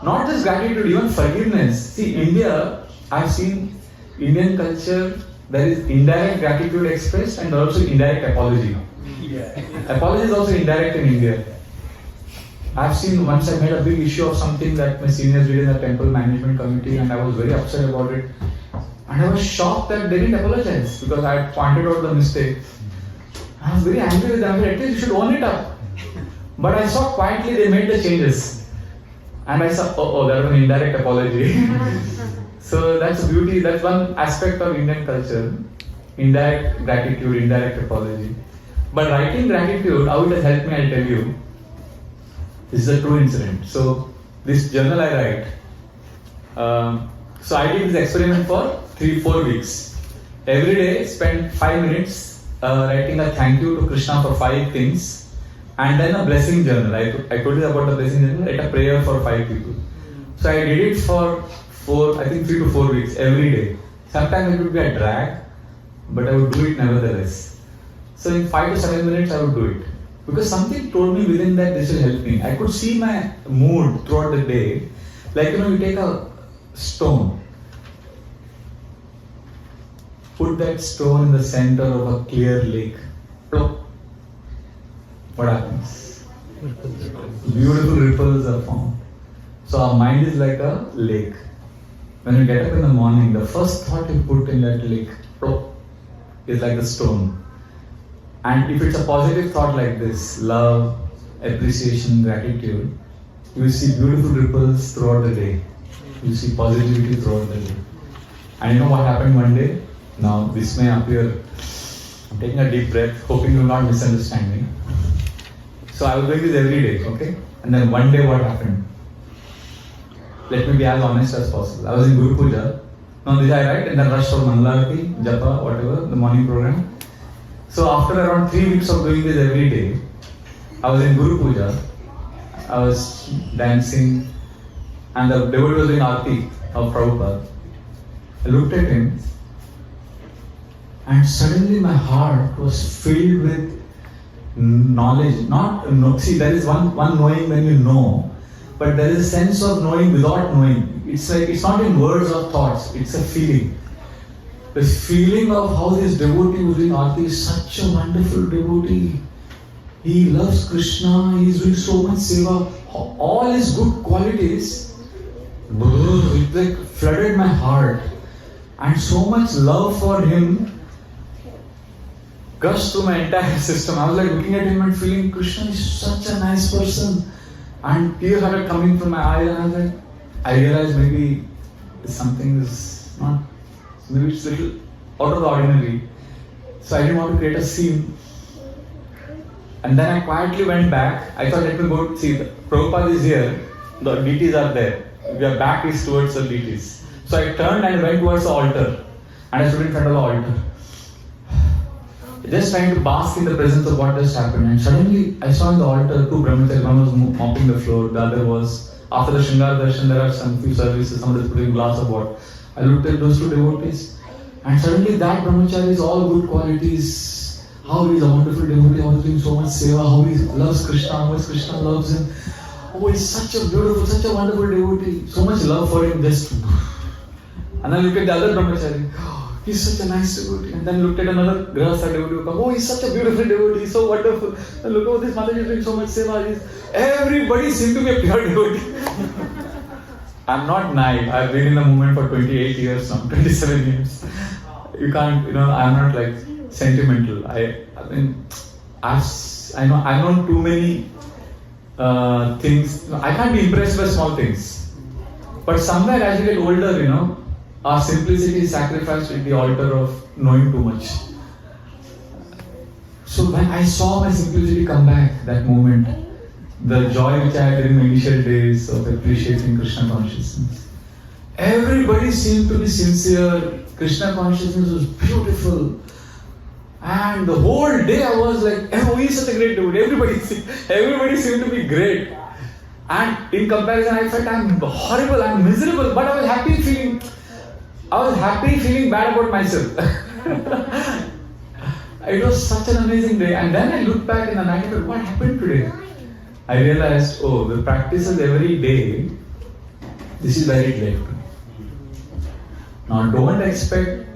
not just gratitude, even forgiveness. See, India, I've seen Indian culture, there is indirect gratitude expressed and also indirect apology. Apology is also indirect in India. I've seen once I made a big issue of something that my seniors did in the temple management committee, and I was very upset about it. And I was shocked that they didn't apologize because I had pointed out the mistake. I was very angry with them. At least you should own it up. But I saw quietly they made the changes. And I saw, that was an indirect apology. So that's beauty, that's one aspect of Indian culture. Indirect gratitude, indirect apology. But writing gratitude, how it has helped me, I'll tell you. This is a true incident. So, this journal I write. So I did this experiment for 3-4 weeks. Every day, spend 5 minutes writing a thank you to Krishna for 5 things. And then a blessing journal. I told you about the blessing journal, write a prayer for 5 people. So I did it for 3 to 4 weeks, every day. Sometimes it would be a drag, but I would do it nevertheless. So in 5 to 7 minutes, I would do it. Because something told me within that this will help me. I could see my mood throughout the day. Like, you take a stone. Put that stone in the center of a clear lake. Plop. What happens? Beautiful ripples are formed. So our mind is like a lake. When you get up in the morning, the first thought you put in that lake is like the stone. And if it's a positive thought like this, love, appreciation, gratitude, you will see beautiful ripples throughout the day. You will see positivity throughout the day. And you know what happened one day? Now this may appear, I'm taking a deep breath, hoping you will not misunderstand me. So I was doing this every day, And then one day what happened? Let me be as honest as possible. I was in Guru Puja. Now this I write and then rush for Mangalarati, Japa, whatever, the morning program. So after around 3 weeks of doing this every day, I was in Guru Puja. I was dancing and the devotee was doing Aarti of Prabhupada. I looked at him and suddenly my heart was filled with knowledge. See, there is one knowing when you know, but there is a sense of knowing without knowing. It's like, it's not in words or thoughts, it's a feeling. The feeling of how this devotee who's doing Aarti is such a wonderful devotee. He loves Krishna, he is doing so much seva. All his good qualities it like flooded my heart. And so much love for him gushed through my entire system. I was like looking at him and feeling Krishna is such a nice person. And tears started coming from my eyes, and I was like, I realized maybe something is not, maybe it's a little out of the ordinary. So I didn't want to create a scene. And then I quietly went back. I thought, let me go see, Prabhupada is here, the deities are there. Your back is towards the deities. So I turned and went towards the altar. And I stood in front of the altar. Just trying to bask in the presence of what just happened. And suddenly I saw in the altar two brahmacharis. One was mopping the floor, the other was, after the Shringar Darshan, there are some few services, somebody is putting a glass of water. I looked at those two devotees. And suddenly that brahmachari is all good qualities. How he is a wonderful devotee, how he is doing so much seva, how he loves Krishna, how much Krishna loves him. Oh, he's such a beautiful, such a wonderful devotee. So much love for him, just. And then look at the other brahmachari. Oh, he's such a nice devotee. And then looked at another grahastha devotee who come. Oh, he's such a beautiful devotee, so wonderful. And look, oh, this Mataji is doing so much seva. Everybody seems to be a pure devotee. I'm not naive. I've been in the movement for 28 years now, 27 years. You can't, I'm not like sentimental. I mean, I've known too many things. I can't be impressed by small things. But somewhere as you get older, our simplicity is sacrificed at the altar of knowing too much. So when I saw my simplicity come back, that moment, the joy which I had in my initial days of appreciating Krishna consciousness. Everybody seemed to be sincere. Krishna consciousness was beautiful. And the whole day I was like, oh, he's such a great dude. Everybody seemed to be great. And in comparison, I felt I'm horrible, I'm miserable, but I was happy feeling bad about myself. It was such an amazing day. And then I looked back in the night and thought, what happened today? I realized, the practices every day, this is where it led to. Now don't expect,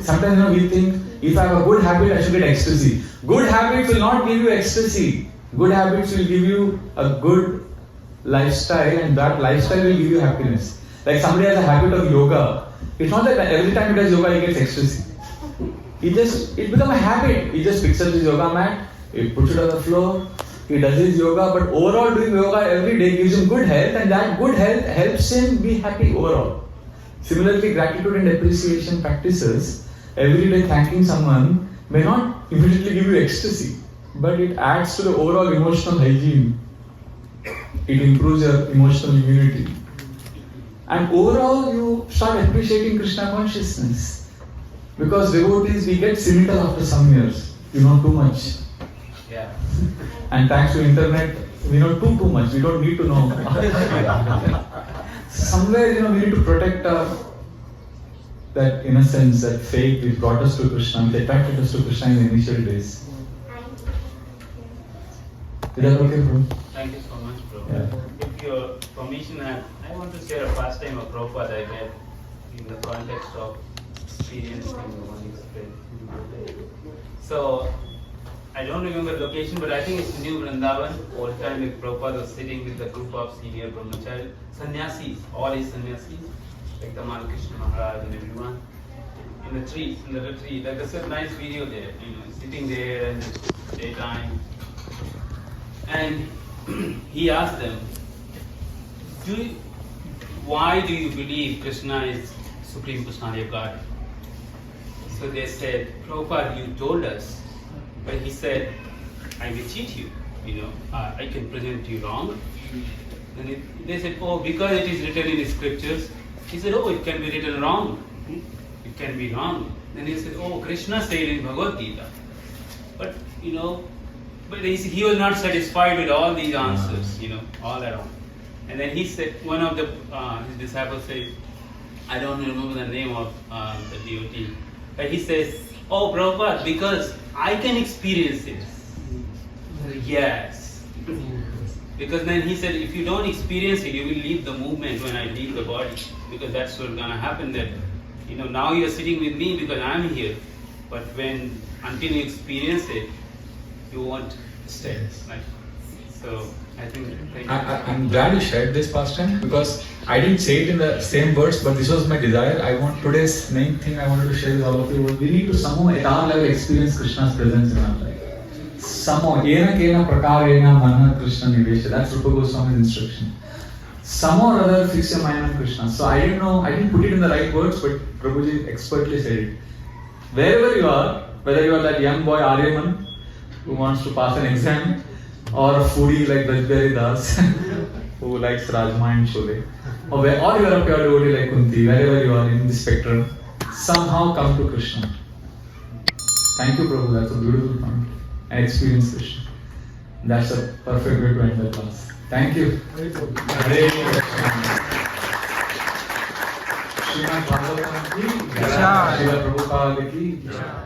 sometimes we think, if I have a good habit, I should get ecstasy. Good habits will not give you ecstasy. Good habits will give you a good lifestyle, and that lifestyle will give you happiness. Like somebody has a habit of yoga. It's not that every time he does yoga, he gets ecstasy. It becomes a habit. He just picks up his yoga mat, he puts it on the floor, he does his yoga, but overall doing yoga every day gives him good health, and that good health helps him be happy overall. Similarly, gratitude and appreciation practices, every day thanking someone may not immediately give you ecstasy, but it adds to the overall emotional hygiene. It improves your emotional immunity. And overall, you start appreciating Krishna consciousness. Because devotees, we get cynical after some years. We know too much. Yeah. And thanks to internet, we know too much. We don't need to know. Somewhere, we need to protect that innocence, that faith which brought us to Krishna, which attracted us to Krishna in the initial days. Is that okay, bro? Thank you so much, bro. Yeah. If your permission, I want to share a pastime of Prabhupada I get in the context of experiencing one experience. So, I don't remember the location, but I think it's New Vrindavan. All the time with Prabhupada was sitting with a group of senior brahmacharis, sannyasis, all his sannyasis, like the Krishna Maharaj and everyone, in the trees, in the retreat. Like there's a nice video there, sitting there in the daytime. And he asked them, why do you believe Krishna is Supreme Personality of God? So they said, Prabhupada, you told us. But he said, I will cheat you, I can present you wrong. Then they said, because it is written in the scriptures. He said, it can be written wrong. It can be wrong. Then he said, Krishna said in Bhagavad Gita. But, but he was not satisfied with all these answers, all around. And then he said, one of his disciples said, I don't remember the name of the devotee, but he says, Prabhupada, because I can experience it. Yes. Because then he said, if you don't experience it, you will leave the movement when I leave the body. Because that's what's going to happen that, now you're sitting with me because I'm here. But until you experience it, you won't stay. Right? So I think. I'm glad you shared this past time because I didn't say it in the same words, but this was my desire. Today's main thing I wanted to share with all of you was we need to somehow at our level experience Krishna's presence in our life. Somehow, ena kena prakar ena mana Krishna nivesha. That's Rupa Goswami's instruction. Somehow or other fix your mind on Krishna. So I didn't put it in the right words, but Prabhuji expertly said it. Wherever you are, whether you are that young boy Aryaman who wants to pass an exam, or a foodie like Vraja Das who likes Rajma and Chole, or you are a pure devotee like Kunti, wherever you are in the spectrum, somehow come to Krishna. Thank you, Prabhu. That's a beautiful point. And experience Krishna. That's a perfect way to end the class. Thank you. Hare Krishna. Srimad Bhagavatam ki jai. Srila Prabhupada ki jai.